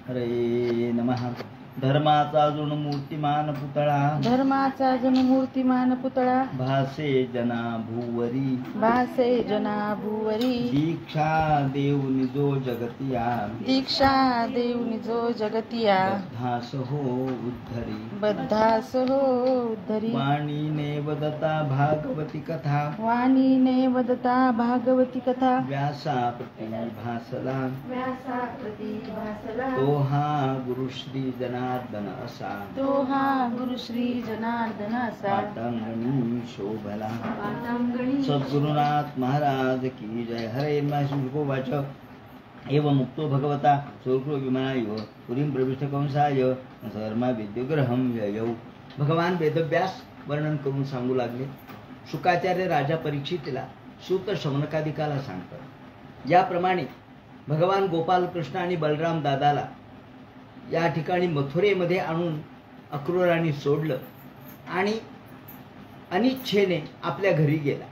हरे नमः. धर्माचा जणू मूर्तिमान पुतळा, धर्माचा जणू मूर्तिमान पुतळा, भासे जना भूवरी, भासे जना भूवरी, दीक्षा देऊनि जो जगतिया, दीक्षा देऊनि जो जगतिया, बद्धास हो उद्धरी, बद्धास हो उद्धरी, वाणीने वदता भागवती कथा, वाणीने वदता भागवती कथा, व्यासा प्रति भासला, व्यासा प्रति भासला, तो हा गुरुश्री जनार्दन असा, तो हा गुरुश्री जनार्दन असा, पाटांगणी शोभला. पाटांगणी सद्गुरुनाथ महाराज की जय. हरे वाच एवं मुक्तो भगवता सोक्रो विमानाय पुरीं प्रविष्ट कंसाय सर्मा विद्युग्रहम व्ययौ. भगवान वेदव्यास वर्णन करून सांगू लागले. शुकाचार्य राजा परीक्षितीला सूत शौनकादिकाला सांगतात. याप्रमाणे भगवान गोपाल कृष्ण आणि बलराम दादाला या ठिकाणी मथुरेमध्ये आणून अक्रूराने सोडलं आणि अनिच्छेने आपल्या घरी गेला.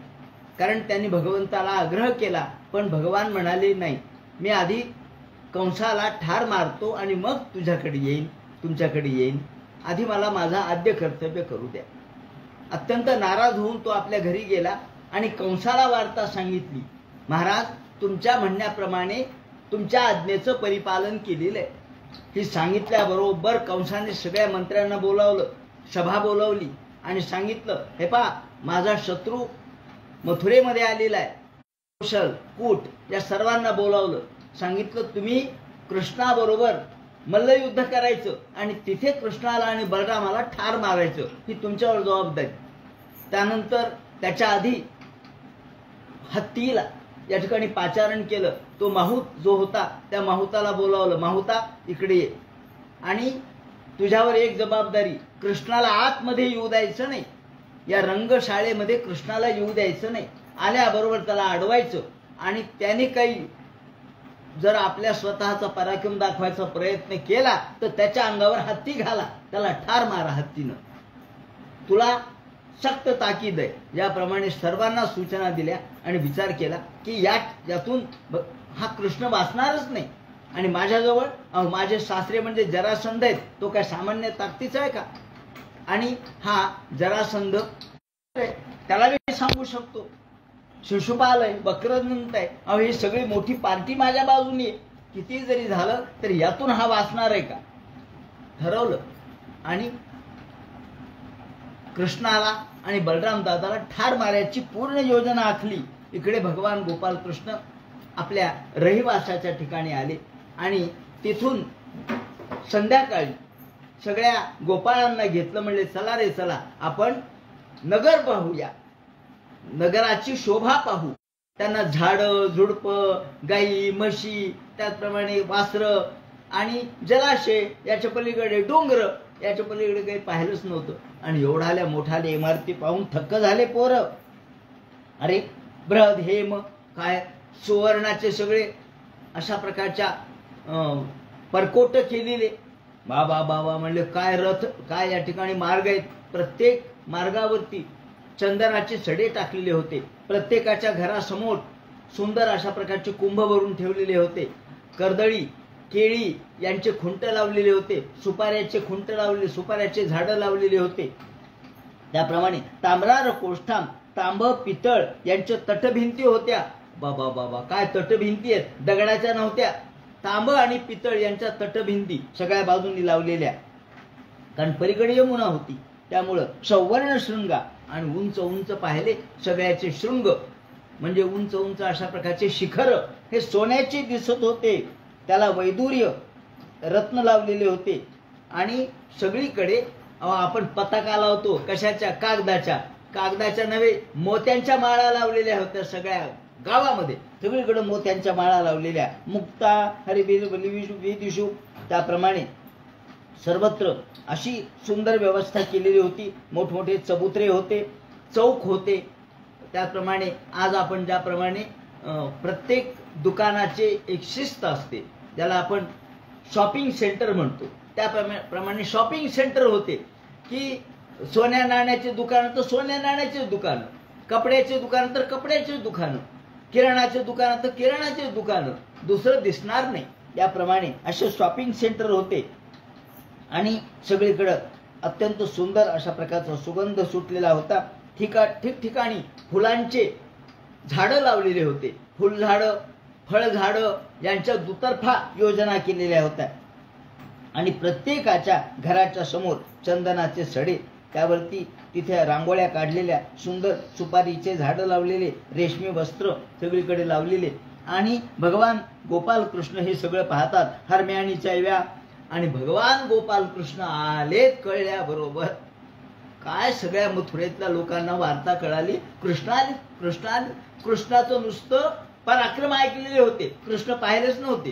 कारण त्यांनी भगवंताला आग्रह केला, पण भगवान म्हणाले नाही, मी आधी कंसाला ठार मारतो आणि मग तुझ्याकडे येईन, तुमच्याकडे येईन. आधी मला माझा आद्य कर्तव्य करू द्या. अत्यंत नाराज होऊन तो आपल्या घरी गेला आणि कंसाला वार्ता सांगितली. महाराज, तुमच्या म्हणण्याप्रमाणे तुमच्या आज्ञेचं परिपालन केलेलं आहे. ही सांगितल्याबरोबर कंसाने सगळ्या मंत्र्यांना बोलावलं, सभा बोलावली आणि सांगितलं, हे पहा, माझा शत्रू मथुरेमध्ये आलेला आहे. कौशल, कूट या सर्वांना बोलावलं. सांगितलं, तुम्ही कृष्णाबरोबर मल्लयुद्ध करायचं आणि तिथे कृष्णाला आणि बलरामाला ठार मारायचं, ही तुमच्यावर जबाबदारी. त्यानंतर त्याच्या आधी हत्तीला या ठिकाणी पाचारण केलं. तो माहूत जो होता त्या माहुताला बोलावलं, माहुता इकडे ये. आणि तुझ्यावर एक जबाबदारी, कृष्णाला आतमध्ये येऊ द्यायचं नाही. या रंगशाळेमध्ये कृष्णाला येऊ द्यायचं नाही. आल्याबरोबर त्याला अडवायचं आणि त्याने काही जर आपल्या स्वतःचा पराक्रम दाखवायचा प्रयत्न केला तर त्याच्या अंगावर हत्ती घाला, त्याला ठार मारा हत्तीनं. तुला सक्त ताकीद आहे. याप्रमाणे सर्वांना सूचना दिल्या आणि विचार केला की यातून हा कृष्ण वाचणारच नाही. आणि माझ्याजवळ माझे सासरे म्हणजे जरासंध आहेत, तो काय सामान्य ताकदीचा आहे का? आणि हा जरासंध त्याला मी सांगू शकतो, शिशुपाल आहे, वक्रदंत आहे, ही सगळी मोठी पार्टी माझ्या बाजूने आहे. किती जरी झालं तरी यातून हा वाचणार आहे का? ठरवलं आणि कृष्णाला आणि बलराम दादाला ठार मारायची पूर्ण योजना आखली. इकडे भगवान गोपाल कृष्ण आपल्या रहिवासाच्या ठिकाणी आले आणि तिथून संध्याकाळी सगळ्या गोपाळांना घेतलं. म्हणले, चला रे चला, आपण नगर पाहूया, नगराची शोभा पाहू. त्यांना झाडं झुडपं, गाई म्हशी, त्याचप्रमाणे वासरं आणि जलाशय, याच्या पलीकडे डोंगर, याच्या पलीकडे काही पाहिलंच नव्हतं. आणि एवढाल्या मोठाल्या इमारती पाहून थक्क झाले पोरं. अरे बृहद हेम, काय सुवर्णाचे सगळे अशा प्रकारच्या परकोट केलेले. बाबा बाबा म्हणले, काय रथ, काय या ठिकाणी मार्ग आहेत. प्रत्येक मार्गावरती चंदनाचे सडे टाकलेले होते. प्रत्येकाच्या घरासमोर सुंदर अशा प्रकारचे कुंभ भरून ठेवलेले होते. कर्दळी, केळी यांचे खुंट लावलेले होते. सुपाऱ्याचे खुंट लावलेले, सुपाऱ्याचे झाडं लावलेले होते. त्याप्रमाणे ताम्रार कोष्ठाम, तांब पितळ यांच्या तटभिंती होत्या. बाबा बाबा, काय तटभिंती आहेत, दगडाच्या नव्हत्या. तांब आणि पितळ यांच्या तटभिंती सगळ्या बाजूंनी लावलेल्या. कारण पलीकडे यमुना होती, त्यामुळं सौवर्ण शृंगा आणि उंच उंच पाहिले सगळ्याचे शृंग म्हणजे उंच उंच अशा प्रकारचे शिखर हे सोन्याचे दिसत होते. त्याला वैदूर्य रत्न लावलेले होते. आणि सगळीकडे आपण पताका लावतो, कशाच्या, कागदाच्या नव्हे, मोत्यांच्या माळा लावलेल्या होत्या. सगळ्या गावामध्ये सगळीकडे मोत्यांच्या माळा लावलेल्या. मुक्ता हरिबीर विदिशू, त्याप्रमाणे सर्वत्र अशी सुंदर व्यवस्था केलेली होती. मोठमोठे चबुतरे होते, चौक होते. त्याप्रमाणे आज आपण ज्याप्रमाणे प्रत्येक दुकानाचे एक शिस्त असते, ज्याला आपण शॉपिंग सेंटर म्हणतो, त्याप्रमाणे शॉपिंग सेंटर होते. की सोन्या नाण्याचे दुकान तर सोन्या नाण्याचे दुकान, कपड्याचे दुकान तर कपड्याचे दुकान, किराणाचे दुकान तर किराणाचे दुकान, दुसरं दिसणार नाही. याप्रमाणे असे शॉपिंग सेंटर होते आणि सगळीकडे अत्यंत सुंदर अशा प्रकारचा सुगंध सुटलेला होता. ठिकठिकाणी फुलांचे झाडं लावलेले होते. फुलझाडं, फळझाडं यांच्या दुतर्फा योजना केलेल्या होत्या आणि प्रत्येकाच्या घराच्या समोर चंदनाचे सडे, त्यावरती तिथे रांगोळ्या काढलेल्या, सुंदर सुपारीचे झाडं लावलेले, रेशमी वस्त्र सगळीकडे लावलेले. आणि भगवान गोपाल कृष्ण हे सगळं पाहतात हरम्यानी चैव्या. आणि भगवान गोपाल कृष्ण आलेत कळल्याबरोबर काय सगळ्या मथुरेतल्या लोकांना वार्ता कळाली, कृष्ण आले, कृष्ण आले. कृष्णाचं नुसतं पराक्रम ऐकलेले होते, कृष्ण पाहिलेच नव्हते.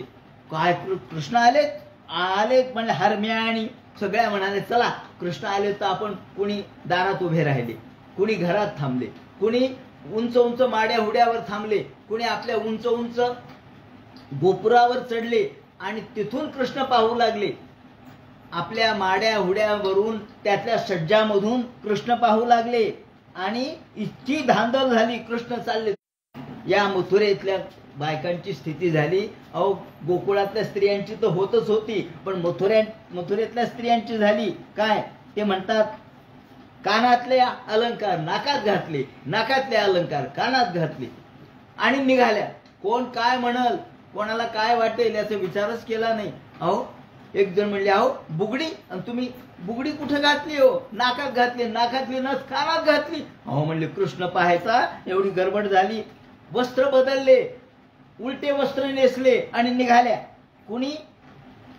काय कृष्ण आलेत, आलेत म्हणजे हरम्यानी सगळ्या म्हणाले चला कृष्ण आले. तर आपण कुणी दारात उभे राहिले, कुणी घरात थांबले, कुणी उंच उंच माड्या हुड्यावर थांबले, कुणी आपल्या उंच उंच गोपुरावर चढले आणि तिथून कृष्ण पाहू लागले. आपल्या माड्या हुड्यावरून त्यातल्या सज्जामधून कृष्ण पाहू लागले आणि इतकी धांदल झाली, कृष्ण चालले. या मथुरेतल्या बायकांची स्थिती झाली. अहो गोकुळातल्या स्त्रियांची तर होतच होती, पण मथुरेतल्या स्त्रियांची झाली काय. ते म्हणतात कानातले अलंकार नाकात घातले, नाकातले अलंकार कानात घातले आणि निघाल्या. कोण काय म्हणल, कोणाला काय वाटेल याचा विचारच केला नाही. अहो एक जण म्हणले अहो बुगडी, आणि तुम्ही बुगडी कुठे घातली हो, नाकात घातली, नाकातली नस कानात घातली. अहो म्हणले कृष्ण पाहायचा, एवढी गडबड झाली. वस्त्र बदलले, उलटे वस्त्र नेसले आणि निघाल्या. कुणी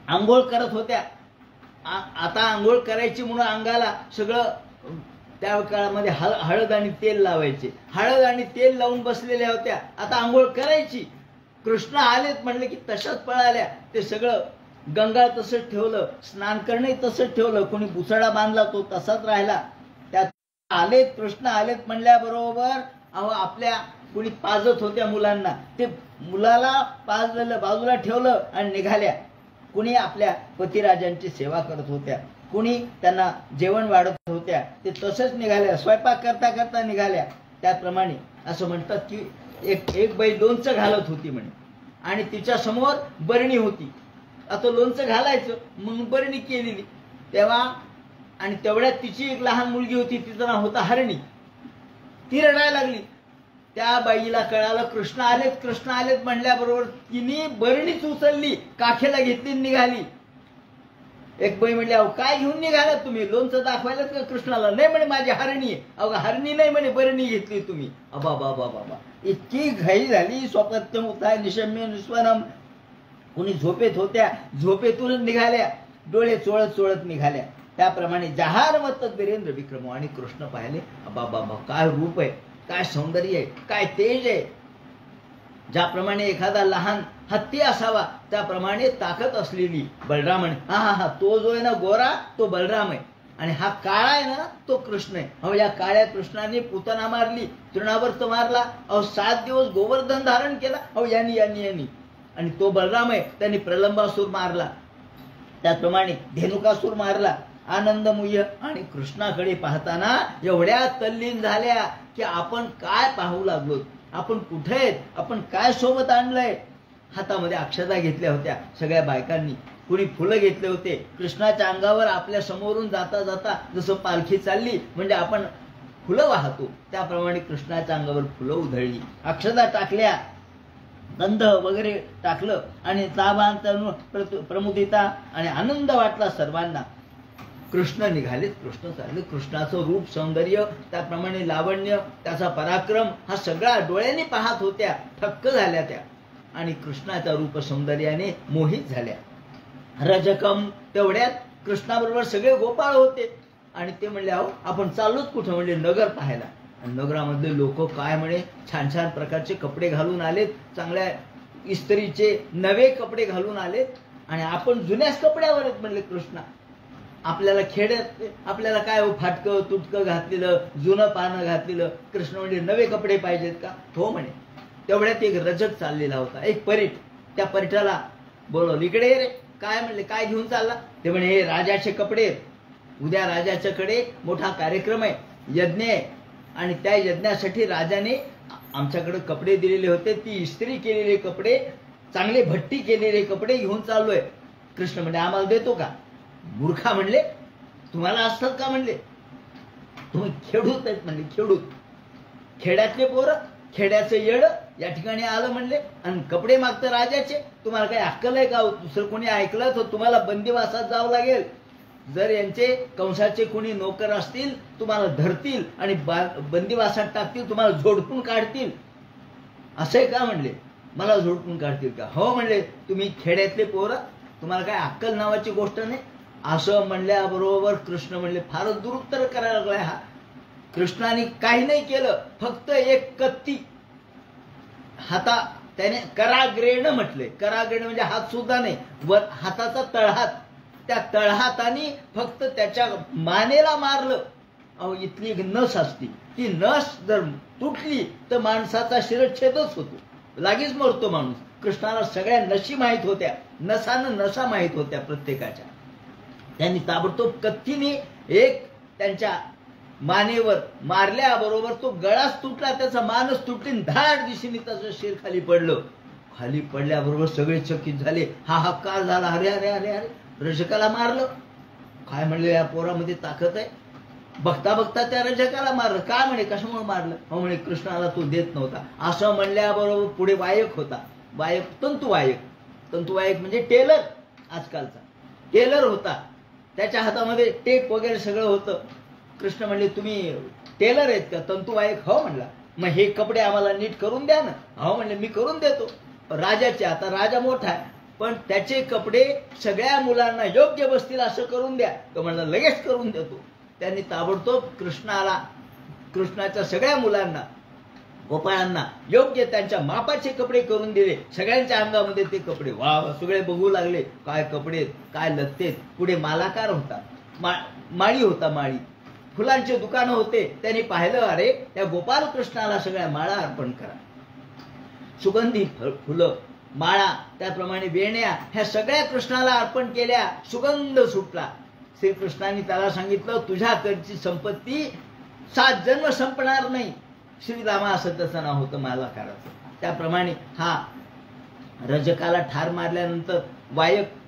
आंघोळ करत होत्या, आता आंघोळ करायची म्हणून अंगाला सगळं त्या काळामध्ये हळद आणि तेल लावायचे, हळद आणि तेल लावून बसलेल्या होत्या. आता आंघोळ करायची, कृष्ण आलेत म्हणले की तशाच पळाल्या. ते सगळं गंगा तसंच ठेवलं, स्नान करणे तसंच ठेवलं, कोणी बुचडा बांधला तो तसाच राहिला. त्यात आलेत कृष्ण आलेत म्हणल्याबरोबर अहो आपल्या कुणी पाजत होत्या मुलांना, ते मुलाला पाजलेलं बाजूला ठेवलं आणि निघाल्या. कुणी आपल्या पतिराजांची सेवा करत होत्या, कुणी त्यांना जेवण वाढत होत्या, ते तसंच निघाल्या. स्वयंपाक करता करता निघाल्या. त्याप्रमाणे असं म्हणतात की एक बाई लोणचं घालत होती म्हणे आणि तिच्या समोर बरणी होती. आता लोणचं घालायचं म्हणून बरणी केलेली तेव्हा, आणि तेवढ्यात तिची एक लहान मुलगी होती, तिचं नाव होता हरणी. ती रडायला लागली. त्या बाईला कळालं कृष्ण आलेत, कृष्ण आलेत म्हणल्याबरोबर तिने बरणीच उचलली, काखेला घेतली, निघाली. एक बाई म्हणली अहो काय घेऊन निघाला तुम्ही, लोणचं दाखवायला का कृष्णाला. नाही म्हणे माझी हरणी आहे. अहो हरणी नाही म्हणे, बरणी घेतली तुम्ही. अबा बाबा बाबा, इतकी घाई झाली. स्वपत्यम उठाय निशम्य निस्वरम. कुणी झोपेत होत्या, झोपेतूनच निघाल्या, डोळे चोळत चोळत निघाल्या. त्याप्रमाणे जहारवत वीरेंद्र विक्रम. आणि कृष्ण पाहिले, अबा बाबा काय रूप आहे, काय सौंदर्य आहे, काय तेज आहे. ज्याप्रमाणे एखादा लहान हत्ती असावा त्याप्रमाणे ताकद असलेली बलरामन. हा हा हा, तो जो आहे ना गोरा तो बलराम आहे आणि हा काळा आहे ना तो कृष्ण आहे. अहो या काळ्या कृष्णाने पुतना मारली, तृणावर्त मारला. अहो 7 दिवस गोवर्धन धारण केला. अहो यांनी यांनी यांनी. आणि तो बलराम आहे, त्यांनी प्रलंबासूर मारला, त्याप्रमाणे धेनुकासूर मारला. आनंदमुय. आणि कृष्णाकडे पाहताना एवढ्या तल्लीन झाल्या की आपण काय पाहू लागलो, आपण कुठे आहेत, आपण काय सोबत आणलंय. हातामध्ये अक्षता घेतल्या होत्या सगळ्या बायकांनी, कुणी फुलं घेतले होते. कृष्णाच्या अंगावर आपल्या समोरून जाता जाता जसं पालखी चालली म्हणजे आपण फुलं वाहतो त्याप्रमाणे कृष्णाच्या अंगावर फुलं उधळली, अक्षता टाकल्या, गंध वगैरे टाकलं आणि ताबांतरून प्रमुदिता आणि आनंद वाटला सर्वांना. कृष्ण निघालेत, कृष्ण चालले. कृष्णाचं रूप सौंदर्य, त्याप्रमाणे लावण्य, त्याचा पराक्रम हा सगळा डोळ्यांनी पाहत होत्या, थक्क झाल्या त्या आणि कृष्णाच्या रूप सौंदर्याने मोहित झाल्या. रजकम. तेवढ्यात कृष्णाबरोबर सगळे गोपाळ होते आणि ते म्हणले अहो आपण चाललोच कुठं, म्हणजे नगर पाहायला. आणि नगरामधले लोक काय म्हणे, छान छान प्रकारचे कपडे घालून आलेत, चांगल्या इस्त्रीचे नवे कपडे घालून आलेत आणि आपण जुन्याच कपड्यावर आहेत म्हणले. कृष्णा आपल्याला खेड्यात आपल्याला काय फाटकं तुटकं घातलेलं, जुनं पानं घातलेलं. कृष्ण म्हणजे नवे कपडे पाहिजेत का. हो म्हणे. तेवढ्यात एक रजक चाललेला होता, एक परीट. त्या परीटाला बोलवलं, इकडे ये रे. काय म्हणले, काय घेऊन चालला. ते म्हणे हे राजाचे कपडे, उद्या राजाच्याकडे मोठा कार्यक्रम आहे, यज्ञ आहे आणि त्या यज्ञासाठी राजाने आमच्याकडे कपडे दिलेले होते, ती इस्त्री केलेले कपडे चांगले भट्टी केलेले कपडे घेऊन चाललोय. कृष्ण म्हणजे आम्हाला देतो का? मूर्खा म्हणले, तुम्हाला असतात का म्हणले? तुम्ही खेडूत आहेत म्हणले, खेडूत. खेड्यातले पोरं, खेड्याचं येड या ठिकाणी आलं म्हणले आणि कपडे मागतं राजाचे. तुम्हाला काही अक्कल आहे का? दुसरं कोणी ऐकलं तर तुम्हाला बंदिवासात जावं लागेल. जर यांचे कंसाचे कोणी नोकर असतील तुम्हाला धरतील आणि बंदिवासात टाकतील, तुम्हाला झोडपून काढतील. असं आहे का म्हणले? मला झोडपून काढतील का? हो म्हणले, तुम्ही खेड्यातले पोरं, तुम्हाला काय अक्कल नावाची गोष्ट नाही. असं म्हणल्याबरोबर कृष्ण म्हणले, फारच दुरुत्तर करायला लागलाय हा. कृष्णाने काही नाही केलं, फक्त एक कत्ती त्याने कराग्रेण म्हटले. कराग्रेण म्हणजे हात सुद्धा नाही, वर हाताचा तळहात, त्या तळहाताने फक्त त्याच्या मानेला मारलं. अहो, इथली एक नस असती, ती नस जर तुटली तर माणसाचा शिरच्छेदच होतो, लागेच मरतो माणूस. कृष्णाला सगळ्या नशी माहीत होत्या, नसा माहीत होत्या प्रत्येकाच्या. त्यांनी ताबडतोब कत्तीने एक त्यांच्या मानेवर मारल्याबरोबर तो गळाच तुटला, त्याचा मानच तुटली, धाड दिशेने त्याचं शिर खाली पडलं. खाली पडल्याबरोबर सगळे चकित झाले. हा का झाला? अरे अरे अरे अरे, रजकाला मारलं. काय म्हणले, या पोरामध्ये ताकद आहे. बघता बघता त्या रजकाला मारलं. काय म्हणे, कशामुळे मारलं? हो म्हणे, कृष्णाला तो देत नव्हता. असं म्हणल्याबरोबर पुढे वायक होता, वायक तंतुवायक म्हणजे टेलर, आजकालचा टेलर होता. त्याच्या हातामध्ये टेप वगैरे सगळं होतं. कृष्ण म्हणले, तुम्ही टेलर आहेत का? तंतुवायक. हो म्हणला. मग हे कपडे आम्हाला नीट करून द्या ना. हो म्हणले, मी करून देतो. राजाचे, आता राजा मोठा आहे, पण त्याचे कपडे सगळ्या मुलांना योग्य बसतील असं करून द्या. तो म्हणला, लगेच करून देतो. त्यांनी ताबडतोब कृष्णाच्या सगळ्या मुलांना, गोपाळांना योग्य त्यांच्या मापाचे कपडे करून दिले. सगळ्यांच्या अंगामध्ये ते कपडे, वा, सगळे बघू लागले, काय कपडे, काय लत्तेत. पुढे मालाकार होता, माळी होता, माळी, फुलांचे दुकानं होते. त्यांनी पाहिलं, अरे त्या गोपाल कृष्णाला सगळ्या माळा अर्पण करा. सुगंधी फुलं, माळा, त्याप्रमाणे वेण्या, ह्या सगळ्या कृष्णाला अर्पण केल्या. सुगंध सुटला. श्रीकृष्णाने त्याला सांगितलं, तुझ्याकडची संपत्ती 7 जन्म संपणार नाही. श्रीरामा असं तसं नाव होतं मालाकाराचं. त्याप्रमाणे हा रजकाला ठार मारल्यानंतर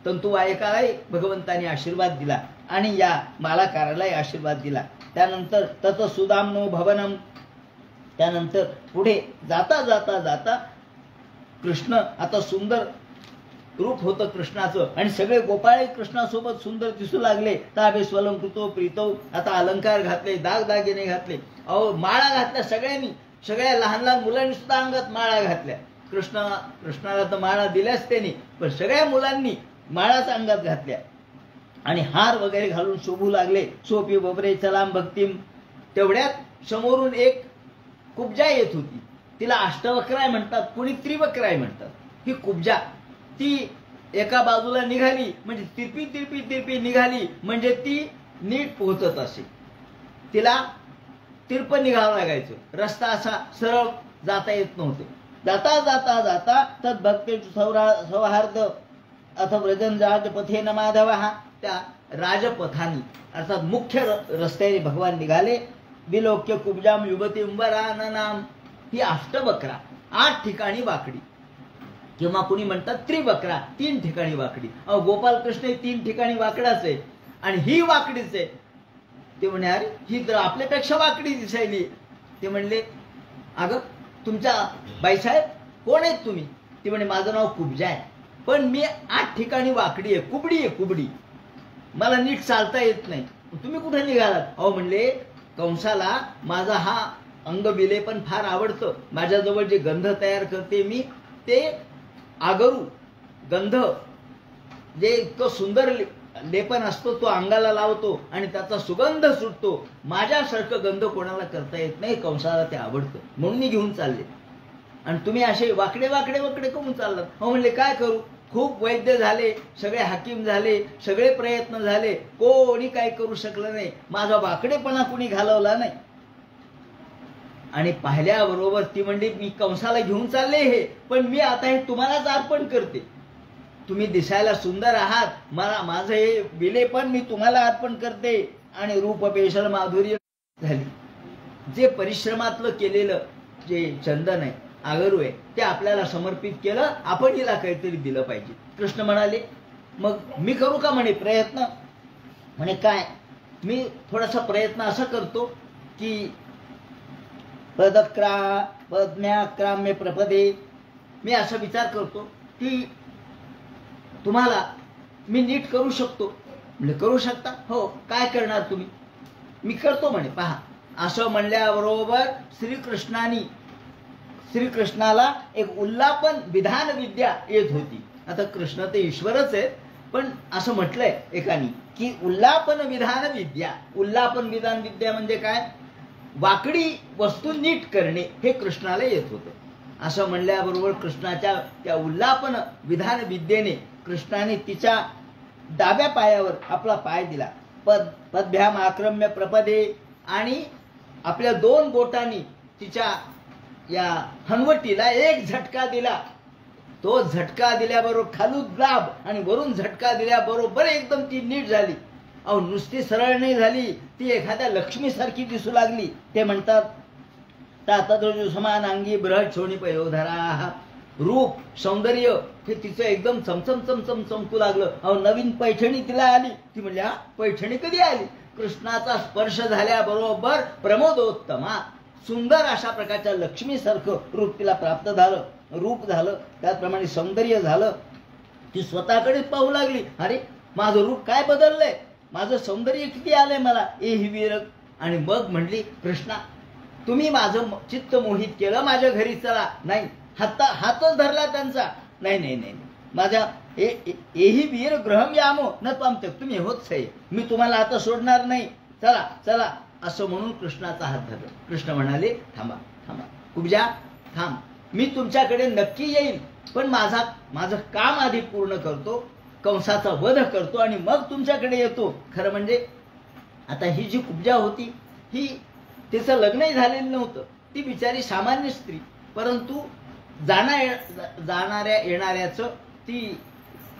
तंतुवायकालाही भगवंताने आशीर्वाद दिला आणि या मालाकारालाही आशीर्वाद दिला. त्यानंतर तत सुदाम्नो भवनम, त्यानंतर पुढे जाता जाता जाता कृष्ण, आता सुंदर रूप होतं कृष्णाचं आणि सगळे गोपाळे कृष्णासोबत सुंदर दिसू लागले. ताबे स्वलंकृतो प्रीतो, आता अलंकार घातले, दागदागिने घातले, अहो माळा घातल्या सगळ्यांनी. सगळ्या लहान लहान मुलांनी सुद्धा अंगात माळा घातल्या. कृष्णाला तर माळा दिल्याच त्यांनी, पण सगळ्या मुलांनी माळाच अंगात घातल्या आणि हार वगैरे घालून शोभू लागले. सोपी बबरे चलाम भक्तीम. तेवढ्यात समोरून एक कुब्जा येत होती. तिला अष्टवक्राय म्हणतात, कुणी त्रिवक्राय म्हणतात. ही कुब्जा ती एका बाजूला निघाली म्हणजे तिरपी निघाली म्हणजे ती नीट पोहोचत असे. तिला तिरप निघावं लागायचं, रस्ता असा सरळ जाता येत नव्हतं. जाता जाता जाता तद भक्ती सौहार्द अथवा व्रजन राजपथे न माधव, हा त्या राजपथानी अर्थात मुख्य रस्त्याने भगवान निघाले. विलोक्य कुब्जाम युवती उंबराननाम, ही अष्टवक्रा 8 ठिकाणी वाकडी, किंवा कुणी म्हणतात त्रिवक्रा, 3 ठिकाणी वाकडी. गोपाल कृष्ण 3 ठिकाणी वाकडाच आहे आणि ही वाकडीच आहे. ते म्हणे, अरे ही तर आपल्यापेक्षा वाकडी दिसायली. ते म्हणले, अगं तुमच्या बाईसाहेब कोण आहेत तुम्ही? ते म्हणे, माझं नाव कुब्जा आहे, पण मी 8 ठिकाणी वाकडी आहे, कुबडी, मला नीट चालता येत नाही. तुम्ही कुठे निघालात? अहो म्हणले, कंसाला माझा हा अंगबिले पण फार आवडतं. माझ्याजवळ जे गंध तयार करते मी, ते आगरू गंध, जे इतकं सुंदर लेपन असतो तो अंगाला लावतो आणि त्याचा सुगंध सुटतो. माझ्यासारखं गंध कोणाला करता येत नाही, कंसाला ते आवडतं, म्हणून मी घेऊन चालले. आणि तुम्ही असे वाकडे करून चाललात. हो म्हणले, काय करू, खूप वैद्य झाले, सगळे हाकीम झाले, सगळे प्रयत्न झाले, कोणी काही करू शकलं नाही. माझा वाकडेपणा कुणी घालवला नाही. आणि पाहिल्याबरोबर ती म्हणली, मी कंसाला घेऊन चालले हे, पण मी आता हे तुम्हालाच अर्पण करते. तुम्ही दिसायला सुंदर आहात, मला माझं हे विले पण मी तुम्हाला अर्पण करते. आणि रूप पेशल माधुर्य झाली. जे परिश्रमातलं केलेलं जे चंदन आहे, आगरू आहे ते आपल्याला समर्पित केलं, आपण हिला काहीतरी दिलं पाहिजे. कृष्ण म्हणाले मग मी करू का म्हणे प्रयत्न. म्हणे काय. मी थोडासा प्रयत्न असा करतो की पद्म्याक्राम्य प्रपदे, मी असा विचार करतो की तुम्हाला मी नीट करू शकतो. म्हणजे करू शकता. हो, काय करणार तुम्ही. मी करतो म्हणे. पहा, असं म्हणल्याबरोबर श्रीकृष्णाला एक उल्लापन विधान विद्या येत होती. आता कृष्ण ते ईश्वरच आहे, पण असं म्हटलंय एकानी की उल्लापन विधान विद्या. उल्लापन विधान विद्या म्हणजे काय. वाकडी वस्तू नीट करणे हे कृष्णाला येत होतं. असं म्हणल्याबरोबर कृष्णाच्या त्या उल्लापन विधान विद्येने कृष्णाने तिच्या डाव्या पायावर आपला पाय दिला. पद्भ्याम आक्रम्य प्रपदे, आणि आपल्या 2 बोटांनी तिच्या या हनवटीला एक झटका दिला. तो झटका दिल्याबरोबर खालून दाब आणि वरून झटका दिल्याबरोबर एकदम ती नीट झाली. अहो, नुसती सरळ नाही झाली, ती एखाद्या लक्ष्मीसारखी दिसू लागली. ते म्हणतात तातद्रजू समान अंगी बृहत शोणी पयोधरा. रूप सौंदर्य हे तिचं एकदम चमचम चमचम चमकू लागलं. अहो, नवीन पैठणी तिला आली. ती म्हणली हा पैठणी कधी आली. कृष्णाचा स्पर्श झाल्याबरोबर प्रमोदोत्तमा सुंदर अशा प्रकारच्या लक्ष्मीसारखं रूप तिला प्राप्त झालं. रूप झालं, त्याचप्रमाणे सौंदर्य झालं. ती स्वतःकडेच पाहू लागली. अरे, माझं रूप काय बदललंय, माझं सौंदर्य किती आलंय मला. ही वीर. आणि मग म्हणली कृष्णा, तुम्ही माझं चित्त मोहित केलं, माझ्या घरी चला. नाही, हातच धरला त्यांचा. नाही नाही नाही, माझ्या एही वीर ग्रहम यामो न पामते, तुम्ही होत आहे, मी तुम्हाला आता सोडणार नाही, चला चला असं म्हणून कृष्णाचा हात धरला. कृष्ण म्हणाले थांबा थांबा कुब्जा थांब, मी तुमच्याकडे नक्की येईल, पण माझं काम आधी पूर्ण करतो, कंसाचा वध करतो आणि मग तुमच्याकडे येतो. खरं म्हणजे आता ही जी कुब्जा होती ही तिचं लग्नही झालेलं नव्हतं. ती बिचारी सामान्य स्त्री, परंतु जाणाऱ्या येणाऱ्याचं ती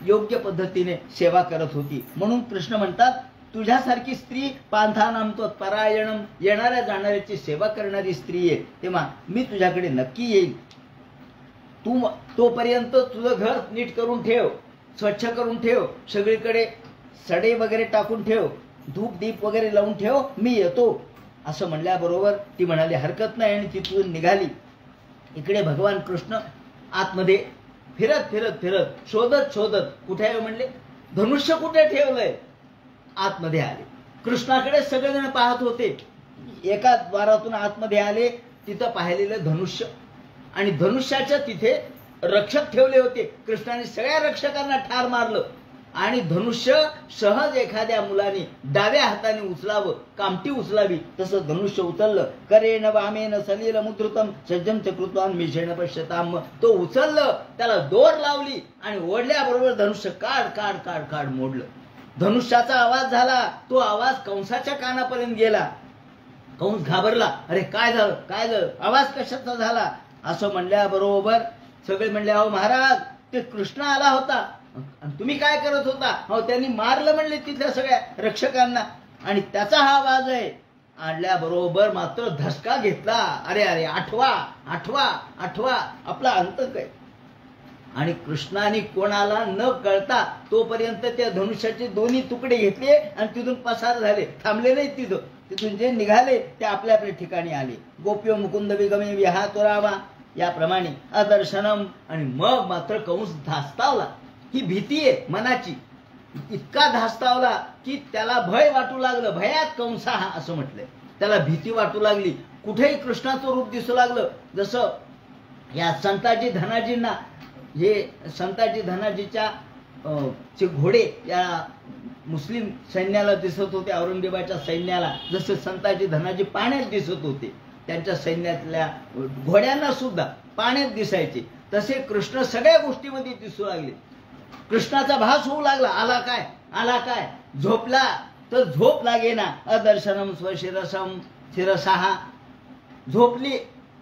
योग्य पद्धतीने सेवा करत होती. म्हणून कृष्ण म्हणतात तुझ्यासारखी स्त्री पांथानाम परायणम, येणाऱ्या जाणाऱ्याची सेवा करणारी स्त्री आहे, तेव्हा मी तुझ्याकडे नक्की येईल. तू तोपर्यंत तुझं घर नीट करून ठेव, स्वच्छ करून ठेव, सगळीकडे सडे वगैरे टाकून ठेव, धूप दीप वगैरे लावून ठेव, मी येतो. असं म्हणल्याबरोबर ती म्हणाली हरकत नाही आणि तिथून निघाली. इकडे भगवान कृष्ण आतमध्ये फिरत फिरत फिरत शोधत कुठे आहे म्हणले, धनुष्य कुठे ठेवलंय. आतमध्ये आले. कृष्णाकडे सगळेजण पाहत होते. एका द्वारातून आतमध्ये आले, तिथं पाहिलेलं धनुष्य आणि धनुष्याच्या तिथे रक्षक ठेवले होते. कृष्णाने सगळ्या रक्षकांना ठार मारलं आणि धनुष्य सहज एखाद्या मुलाने डाव्या हाताने उचलावं, कामटी उचलावी तसं धनुष्य उचललं. करेन वामेन सलील मुद्रुतम सज्जम चकृत्वान मिषेण पश्यताम. तो उचललं, त्याला दोर लावली आणि ओढल्याबरोबर धनुष्य काढ काढ काढ काढ मोडलं. धनुष्याचा आवाज झाला. तो आवाज कंसाच्या कानापर्यंत गेला. कंस घाबरला. अरे काय झालं काय झालं, आवाज कशाचा झाला. असं म्हणल्याबरोबर सगळे म्हणले अहो महाराज, ते कृष्ण आला होता आणि तुम्ही काय करत होता. हो, त्यांनी मारलं म्हणले तिथल्या सगळ्या रक्षकांना आणि त्याचा हा आवाज आहे. आणल्याबरोबर मात्र धसका घेतला. अरे अरे, आठवा आठवा आठवा आपला अंत काय. आणि कृष्णाने कोणाला न कळता तोपर्यंत त्या धनुष्याचे दोन्ही तुकडे घेतले आणि तिथून पसार झाले, थांबले नाही तिथं. तिथून जे निघाले ते आपल्या आपल्या ठिकाणी आले. गोप्यो मुकुंद विगमे विहातुरावा याप्रमाणे अदर्शनम. आणि मग मात्र कंस धास्तावला. ही भीती आहे मनाची, इतका धास्तावला की त्याला भय वाटू लागलं. भयात कंसा हा असं म्हटलंय. त्याला भीती वाटू लागली. कुठेही कृष्णाचं रूप दिसू लागलं. जसं या संताजी धनाजींना, हे संताजी धनाजीच्या चे घोडे या मुस्लिम सैन्याला दिसत होते, औरंगजेबाच्या सैन्याला. जसे संताजी धनाजी पाण्यात दिसत होते, त्यांच्या सैन्यातल्या घोड्यांना सुद्धा पाण्यात दिसायचे, तसे कृष्ण सगळ्या गोष्टीमध्ये दिसू लागले. कृष्णाचा भास होऊ लागला. आला काय आला काय. झोपला तर झोप लागेना. अदर्शनम स्वशिरसम शिरसाहा. झोपली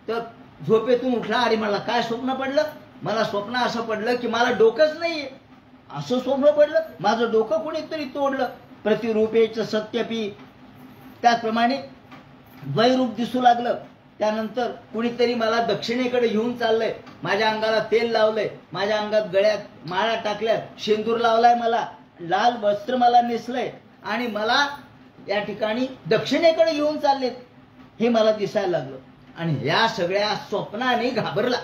तर झोपेतून उठला. अरे मला काय स्वप्न पडलं. मला स्वप्न असं पडलं की मला डोकंच नाहीये, असं स्वप्न पडलं. माझं डोकं कोणीतरी तोडलं. प्रतिरूपेच सत्यपी. त्याचप्रमाणे द्वैरूप दिसू लागलं. त्यानंतर कुणीतरी मला दक्षिणेकडे घेऊन चाललंय, माझ्या अंगाला तेल लावलंय, माझ्या अंगात गळ्यात माळा टाकल्यात, शेंदूर लावलाय, मला लाल वस्त्र मला नेसलंय आणि मला या ठिकाणी दक्षिणेकडे घेऊन चाललेत, हे मला दिसायला लागलं. आणि या सगळ्या स्वप्नाने घाबरला.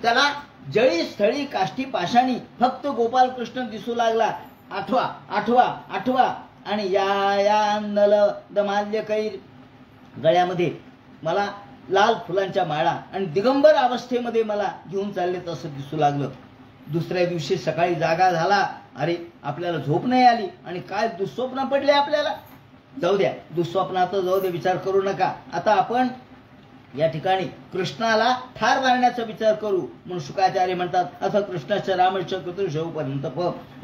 त्याला जळी स्थळी काष्टी पाषाणी फक्त गोपालकृष्ण दिसू लागला. आठवा आठवा आठवा आणि या नल दमाल्य कैर, गळ्यामध्ये मला लाल फुलांच्या माळा आणि दिगंबर अवस्थेमध्ये मला घेऊन चाललेत असं दिसू लागलं. दुसऱ्या दिवशी सकाळी जागा झाला. अरे आपल्याला झोप नाही आली आणि काय दुःस्वप्न पडले आपल्याला. जाऊ द्या, दुःस्वप्नाचं जाऊ दे, विचार करू नका. आता आपण या ठिकाणी कृष्णाला ठार मारण्याचा विचार करू. म्हणून शुकाचार्य म्हणतात अथ कृष्णाच्या रामचक्रतुर्षपर्यंत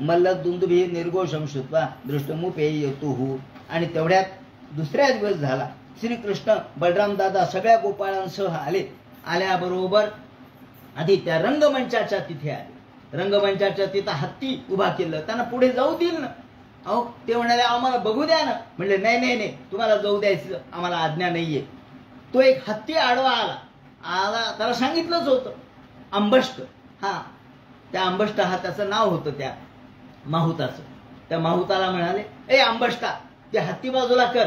मल्ल दुंदुभी निर्घोषम श्रुत्वा दृष्टमुपेयतुः. आणि तेवढ्यात दुसऱ्या दिवस झाला. श्रीकृष्ण बलराम दादा सगळ्या गोपाळांसह आले. आल्याबरोबर आधी त्या रंगमंचाच्या तिथे आले. रंगमंचाच्या तिथं हत्ती उभा केलं. त्यांना पुढे जाऊ देईल ना. अहो ते म्हणाले आम्हाला बघू द्या ना. म्हणले नाही नाही नाही, तुम्हाला जाऊ द्यायचं आम्हाला आज्ञा नाहीये. तो एक हत्ती आडवा आला. त्याला सांगितलंच होतं अंबष्ट. हा, त्या अंबष्ट हा त्याचं नाव होतं त्या माहुताचं. त्या माहुताला म्हणाले ए अंबष्टा, ते हत्ती बाजूला कर.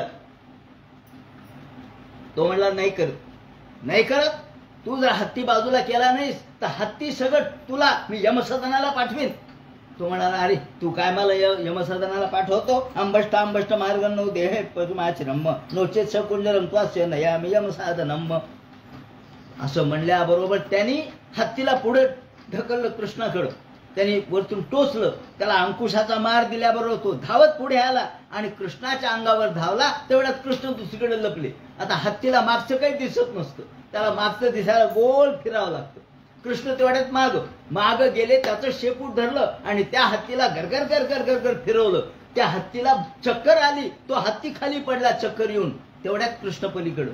तो म्हणला नाही करत नाही करत. तू जर हत्ती बाजूला केला नाहीस तर हत्ती सगळं तुला मी यमसदनाला पाठवीन. तो म्हणाला अरे तू काय मला यमसदनाला पाठवतो. अंबष्ट अंबष्ट मार्ग नऊ देह पद्माचरम नोचेत सकुंजरम त्वास्य नयामि यमसाधनम. असं म्हणल्याबरोबर त्यांनी हत्तीला पुढे ढकललं कृष्णाकडं. त्यांनी वरतून टोचलं. त्याला अंकुशाचा मार दिल्याबरोबर तो धावत पुढे आला आणि कृष्णाच्या अंगावर धावला. तेवढ्यात कृष्ण दुसरीकडे लपले. आता हत्तीला मागचं काही दिसत नसतं. त्याला मागचं दिसायला गोल फिरावं लागतं. कृष्ण तेवढ्यात माग गेले. त्याचं शेपूट धरलं आणि त्या हत्तीला गरगर गरगर गरगर फिरवलं. त्या हत्तीला चक्कर आली. तो हत्ती खाली पडला चक्कर येऊन. तेवढ्यात कृष्ण पलीकडं.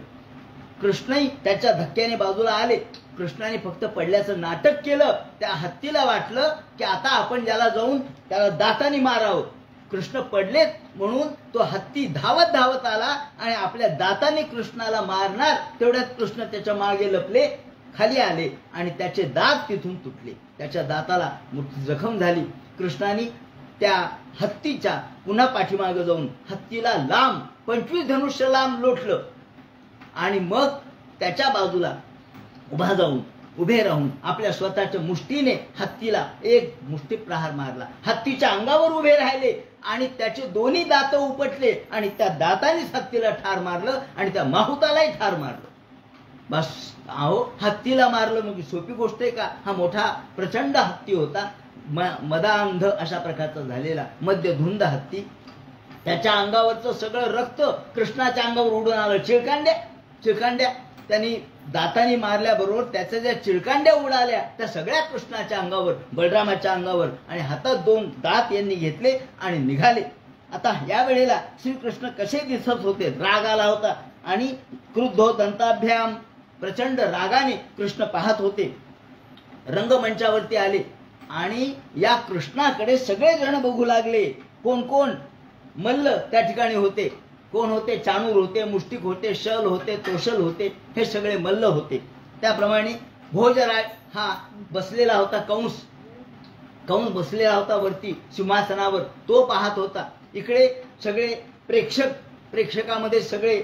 कृष्णही त्याच्या धक्क्याने बाजूला आले. कृष्णाने फक्त पडल्याचं नाटक केलं. त्या हत्तीला वाटलं की आता आपण ज्याला जाऊन त्याला दाताने मारावं. कृष्ण पडलेत म्हणून तो हत्ती धावत धावत आला आणि आपल्या दाताने कृष्णाला मारणार. तेवढ्यात कृष्ण त्याच्या मागे लपले, खाली आले आणि त्याचे दात तिथून तुटले. त्याच्या दाताला जखम झाली. कृष्णाने त्या हत्तीच्या पुन्हा पाठीमागे जाऊन हत्तीला लांब 25 धनुष्य लांब लोटलं आणि मग त्याच्या बाजूला उभे राहून आपल्या स्वतःच्या मुष्टीने हत्तीला एक मुष्टी प्रहार मारला. हत्तीच्या अंगावर उभे राहिले आणि त्याचे दोन्ही दात उपटले आणि त्या दातानेच हत्तीला ठार मारलं आणि त्या माहुतालाही ठार मारलं. बस अहो हत्तीला मारलं म्हणजे सोपी गोष्ट आहे का. हा मोठा प्रचंड हत्ती होता. मदांध अशा प्रकारचा झालेला मध्यधुंद हत्ती. त्याच्या अंगावरचं सगळं रक्त कृष्णाच्या अंगावर उडून आलं. चिळकांड्या त्यांनी दाताने मारल्याबरोबर त्याच्या ज्या चिळकांड्या उडाल्या त्या सगळ्या कृष्णाच्या अंगावर, बलरामाच्या अंगावर आणि हातात 2 दात यांनी घेतले आणि निघाले. आता या वेळेला श्रीकृष्ण कसे दिसत होते. राग आला होता आणि क्रुद्धो दंताभ्याम, प्रचंड रागाने कृष्ण पाहत होते. रंगमंचावरती आले आणि या कृष्णाकडे सगळे जण बघू लागले. कोण कोण मल्ल त्या ठिकाणी होते. कोण होते. चाणूर होते, मुष्टिक होते, शल होते, तोशल होते. हे सगळे मल्ल होते. त्याप्रमाणे भोजराय हा बसलेला होता. कंस बसलेला होता वरती सिंहासनावर. तो पाहत होता. इकडे सगळे प्रेक्षकामध्ये सगळे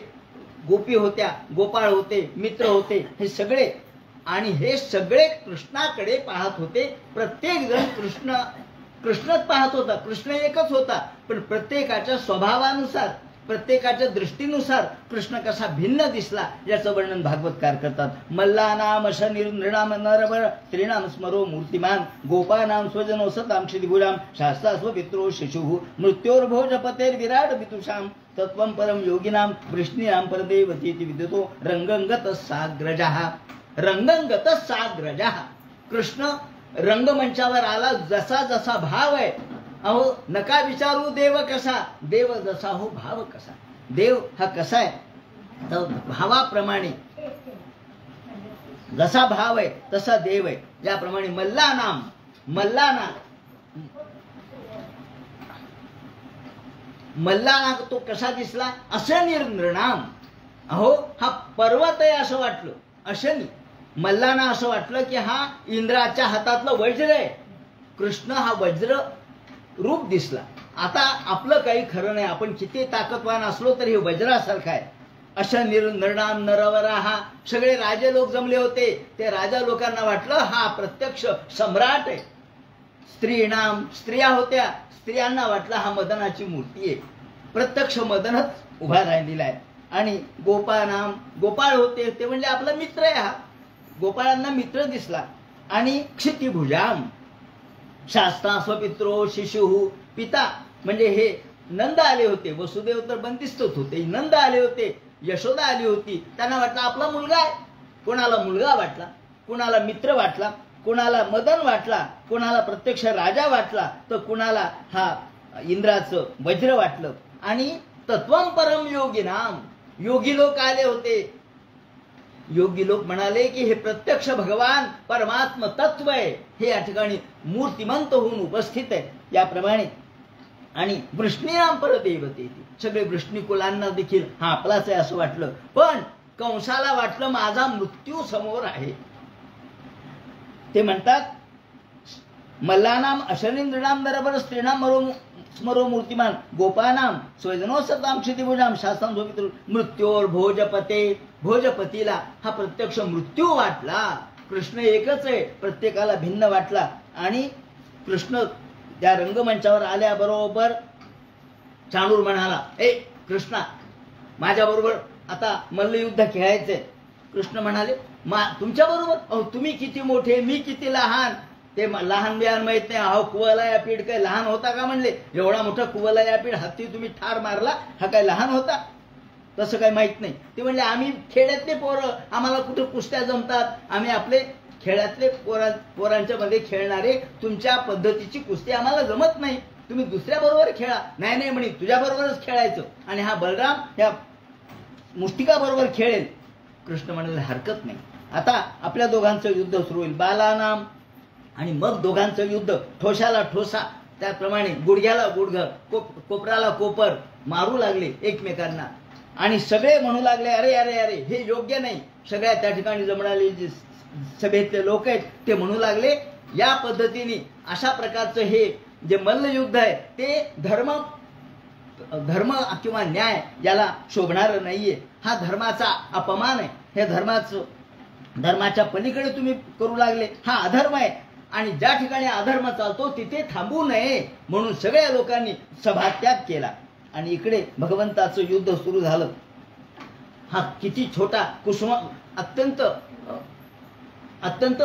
गोपी होत्या, गोपाळ होते, मित्र होते, हे सगळे. आणि हे सगळे कृष्णाकडे पाहत होते. प्रत्येक जण कृष्णच पाहत होता. कृष्ण एकच होता पण प्रत्येकाच्या स्वभावानुसार, प्रत्येकाच्या दृष्टीनुसार कृष्ण कसा भिन्न दिसला याचं वर्णन भागवतकार करतात. मल्लानाम नृणाम नरवर स्त्रीणाम स्मरो मूर्तिमान गोपानाम स्वजनो सताम क्षितिभुराम शास्त्रास्व पित्रो शिशु मृत्योर्भोजपतेर विराट वितुषाम तत्वं परम योगिनाम वृष्णीनाम परदेवतीति विद्युतो रंगंगत साग्रजः. कृष्ण रंगमंचावर आला. जसा जसा भाव आहे. अहो नका विचारू देव कसा, देव जसा हो भाव कसा. देव हा कसा आहे तर भावाप्रमाणे जसा भाव आहे तसा देव आहे. ज्याप्रमाणे मल्लाना तो कसा दिसला. असं नृणाम, अहो हा पर्वत आहे असं वाटलं. अशनी मल्लांना असं वाटलं की हा इंद्राच्या हातातलं वज्र आहे. कृष्ण हा वज्र रूप दिसला. आता आपलं काही खरं नाही, आपण किती ताकदवान असलो तरी हे वज्रासारखं आहे. अशा नरनाम नरवरा हा सगळे राजे लोक जमले होते. ते राजा लोकांना वाटलं हा प्रत्यक्ष सम्राट आहे. स्त्रिया होत्या, स्त्रियांना वाटलं हा मदनाची मूर्ती आहे. प्रत्यक्ष मदनच उभा राहिलेला आहे. आणि गोपाळ होते, ते म्हणजे आपला मित्र आहे हा. गोपाळांना मित्र दिसला. आणि क्षितिभुजाम शास्त्रा स्वपित्रो शिशु पिता म्हणजे हे नंद आले होते. वसुदेव तर बंदिस्तच होते, नंद आले होते, यशोदा आली होती. त्यांना वाटलं आपला मुलगा आहे. कोणाला मुलगा वाटला, कोणाला मित्र वाटला, कोणाला मदन वाटला, कोणाला प्रत्यक्ष राजा वाटला, तर कोणाला हा इंद्राचं वज्र वाटलं. आणि तत्वम परम योगी नाम योगी लोक आले होते. योगी लोक म्हणाले की हे प्रत्यक्ष भगवान परमात्म तत्व आहे, हे या ठिकाणी मूर्तिमंत होऊन उपस्थित आहे. याप्रमाणे आणि वृष्णीनाम परदेवते, सगळे वृष्णी कुलांना देखील हा आपलाच आहे असं वाटलं. पण कंसाला वाटलं माझा मृत्यू समोर आहे. ते म्हणतात मल्लानाम अशनिंद्रनाम नरबर स्त्रीणाम स्मरो मूर्तिमान गोपानाम स्वजनोसताम क्षितिभुजाम शास्त्राम सोपित्र मृत्योर भोजपते. भोजपतीला हा प्रत्यक्ष मृत्यू वाटला. कृष्ण एकच आहे, प्रत्येकाला भिन्न वाटला. आणि कृष्ण त्या रंगमंचावर आल्याबरोबर चाणूर म्हणाला, ए कृष्णा माझ्या बरोबर आता मल्लयुद्ध खेळायचंय. कृष्ण म्हणाले तुमच्या बरोबर? अहो तुम्ही किती मोठे, मी किती लहान. ते लहान बिहान माहित नाही. अहो कुवलया पीठ काय लहान होता का म्हणले. एवढा मोठा कुवलया पीठ हत्ती तुम्ही ठार मारला, हा काय लहान होता? तसं काही माहित नाही. ते म्हणले आम्ही खेड्यातले पोरं, आम्हाला कुठं कुस्त्या जमतात, आम्ही आपले खेड्यातले पोरांच्या मध्ये खेळणारे, तुमच्या पद्धतीची कुस्ती आम्हाला जमत नाही, तुम्ही दुसऱ्या बरोबर खेळा. नाही नाही म्हणे तुझ्या बरोबरच खेळायचं. आणि हा बलराम ह्या मुष्टिका बरोबर खेळेल. कृष्ण म्हणाले हरकत नाही. आता आपल्या दोघांचं युद्ध सुरू होईल. बालानाम आणि मग दोघांचं युद्ध, ठोशाला ठोसा, त्याप्रमाणे गुडघ्याला गुडघं, कोपराला कोपर मारू लागले एकमेकांना. आणि सगळे म्हणू लागले अरे अरे अरे हे योग्य नाही. सगळ्या त्या ठिकाणी जमणारे जे सभेतले लोक आहेत ते म्हणू लागले या पद्धतीने अशा प्रकारचं हे जे मल्लयुद्ध आहे ते धर्म किंवा न्याय याला शोभणारं नाहीये. हा धर्माचा अपमान आहे. हे धर्माच्या पलीकडे तुम्ही करू लागले, हा अधर्म आहे. आणि ज्या ठिकाणी अधर्म चालतो तिथे थांबू नये म्हणून सगळ्या लोकांनी सभात्याग केला. आणि इकडे भगवंताचं युद्ध सुरू झालं. हा किती छोटा कुसुम, अत्यंत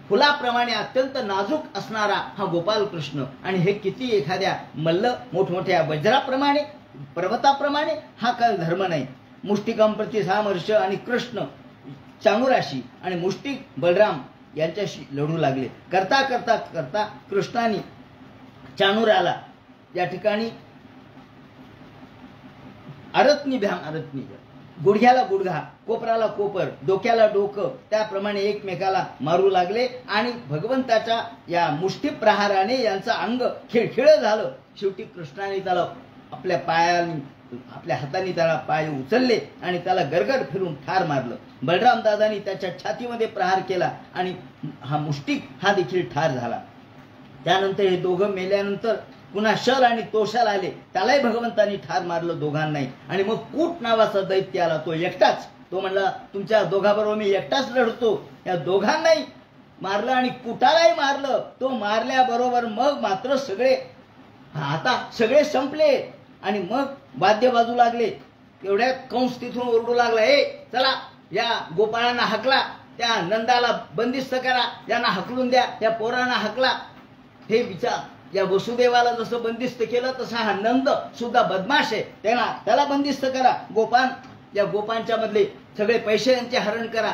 फुलाप्रमाणे अत्यंत नाजूक असणारा हा गोपाल कृष्ण. आणि हे किती एखाद्या मल्ल मोठमोठ्या वज्राप्रमाणे पर्वताप्रमाणे, हा काय धर्म नाही. मुष्टिकम प्रति सामर्श आणि कृष्ण चाणूराशी आणि मुष्टिक बलराम यांच्याशी लढू लागले. करता करता करता कृष्णाने चाणूराला या ठिकाणी अरत्नी गुडघ्याला गुडघा, कोपराला कोपर, डोक्याला डोकं, त्याप्रमाणे एकमेकाला मारू लागले. आणि भगवंताच्या या मुष्टी प्रहाराने यांचं अंग खिळखिळं झालं. शेवटी कृष्णाने त्याला आपल्या हाताने त्याला पाय उचलले आणि त्याला गरगर फिरून ठार मारलं. बलराम दादानी त्याच्या छातीमध्ये प्रहार केला आणि हा मुष्टिक हा देखील ठार झाला. त्यानंतर हे दोघं मेल्यानंतर पुन्हा शल आणि तोषाल आले, त्यालाही भगवंतांनी ठार मारलं दोघांनाही. आणि मग कूट नावाचा दैत्य आला, तो एकटाच. तो म्हणला तुमच्या दोघांबरोबर मी एकटाच लढतो. या दोघांनाही मारलं आणि कुटालाही मारलं. तो मारल्याबरोबर मग मात्र आता सगळे संपले. आणि मग वाद्य वाजू लागले. एवढ्या कंस तिथून ओरडू लागला, ए चला या गोपाळांना हकला, त्या नंदाला बंदिस्त करा, यांना हकलून द्या, त्या पोरांना हकला. हे विचार या वसुदेवाला जसं बंदिस्त केलं तसा हा नंद सुद्धा बदमाश आहे, त्याला बंदिस्त करा. या गोपांच्या मधले सगळे पैसे यांचे हरण करा,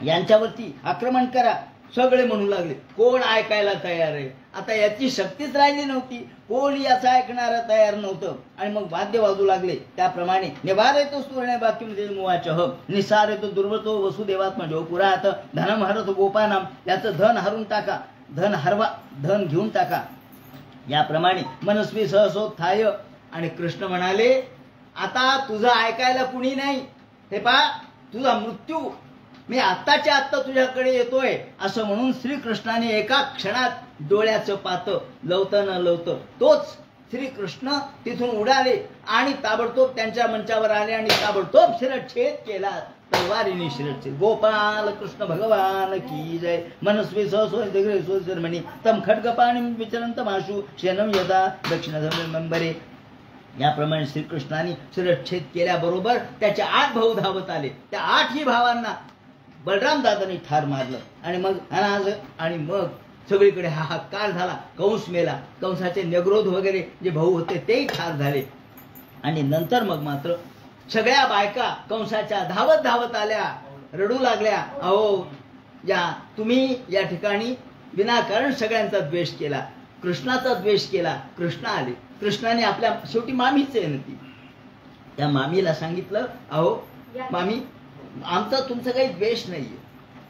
यांच्यावरती आक्रमण करा. सगळे म्हणू लागले. कोण ऐकायला तयार आहे? आता याची शक्तीच राहिली नव्हती, कोण याचं ऐकणारं तयार नव्हतं. आणि मग वाद्य वाजू लागले. त्याप्रमाणे निवार येतो सुवर्ण बाकी मुवाचह निसार येतो दुर्वतो वसुदेवात्म जो पुरात धनम हरत गोपानाम, याचं धन हरून टाका, धन घेऊन टाका. याप्रमाणे मनस्वी सहसोत्थाय. आणि कृष्ण म्हणाले आता तुझं ऐकायला कुणी नाही, हे पहा तुझा मृत्यू मी आत्ताच्या आत्ता तुझ्याकडे येतोय असं म्हणून श्रीकृष्णाने एका क्षणात डोळ्याचं पातं लवतं न लवतं तोच श्रीकृष्ण तिथून उडाले आणि ताबडतोब त्यांच्या मंचावर आले आणि ताबडतोब शिरच्छेद केला, तलवारीने शिरच्छेद. गोपाल कृष्ण भगवान की जय. मनस्वी सहसोय म्हणी तम खड्गपाणी विचरंत माशु शेनम यदा दक्षिण मंबरे. याप्रमाणे श्रीकृष्णाने शिरच्छेद केल्याबरोबर त्याचे 8 भाऊ धावत आले. त्या 8ही भावांना बलराम दादांनी ठार मारलं आणि मग सगळीकडे हाहाकार झाला. कंस मेला, कंसाचे नगरोध वगैरे जे भाऊ होते तेही ठार झाले. आणि नंतर मग मात्र सगळ्या बायका कंसाच्या धावत धावत आल्या, रडू लागल्या, अहो या तुम्ही या ठिकाणी विनाकारण सगळ्यांचा द्वेष केला, कृष्णाचा द्वेष केला. कृष्ण आले, कृष्णाने आपल्या शेवटी मामीच आहे ना ती, त्या मामीला सांगितलं, अहो मामी आमचा तुमचा काही द्वेष नाहीये,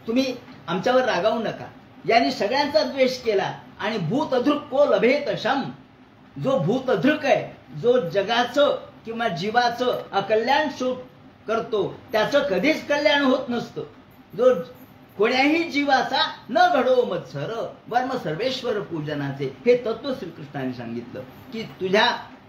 तुम्ही आमच्यावर रागावू नका. यांनी सगळ्यांचा द्वेष केला आणि भूतधृक को लभेत शम. जो भूतधृक आहे, जो जगाचं किंवा जीवाचं अकल्याण करतो त्याचं कधीच कल्याण होत नसतं. जो कोण्याही जीवाचा न घडो मत्सर वर्म सर्वेश्वर पूजनाचे, हे तत्व श्रीकृष्णाने सांगितलं की तुझ्या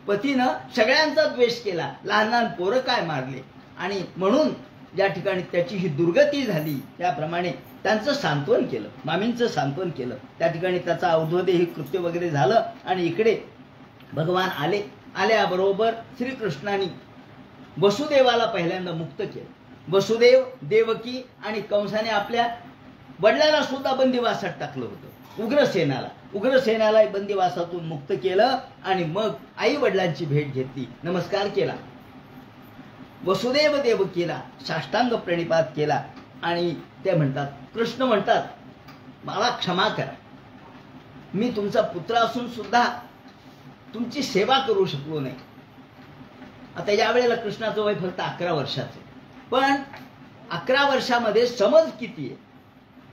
पतीनं सगळ्यांचा द्वेष केला, लहान लहान पोरं काय मारले आणि म्हणून ज्या ठिकाणी त्याची ही दुर्गती झाली त्याप्रमाणे त्यांचं सांत्वन केलं, मामींचं सांत्वन केलं. त्या ठिकाणी त्याचा अवधोदेही कृत्य वगैरे झालं आणि इकडे भगवान आले. आल्याबरोबर श्रीकृष्णाने वसुदेवाला पहिल्यांदा मुक्त केलं. वसुदेव, देवकी आणि कंसाने आपल्या वडिलाला सुद्धा बंदिवासात टाकलं होतं, उग्रसेनाला बंदिवासातून मुक्त केलं आणि मग आई वडिलांची भेट घेतली, नमस्कार केला. वसुदेव देवकीला साष्टांग प्रणिपात केला आणि ते म्हणतात, कृष्ण म्हणतात, मला क्षमा करा, मी तुमचा पुत्र असून सुद्धा तुमची सेवा करू शकलो नाही. आता यावेळेला कृष्णाचं वय फक्त 11 वर्षाचं, पण 11 वर्षामध्ये समज किती आहे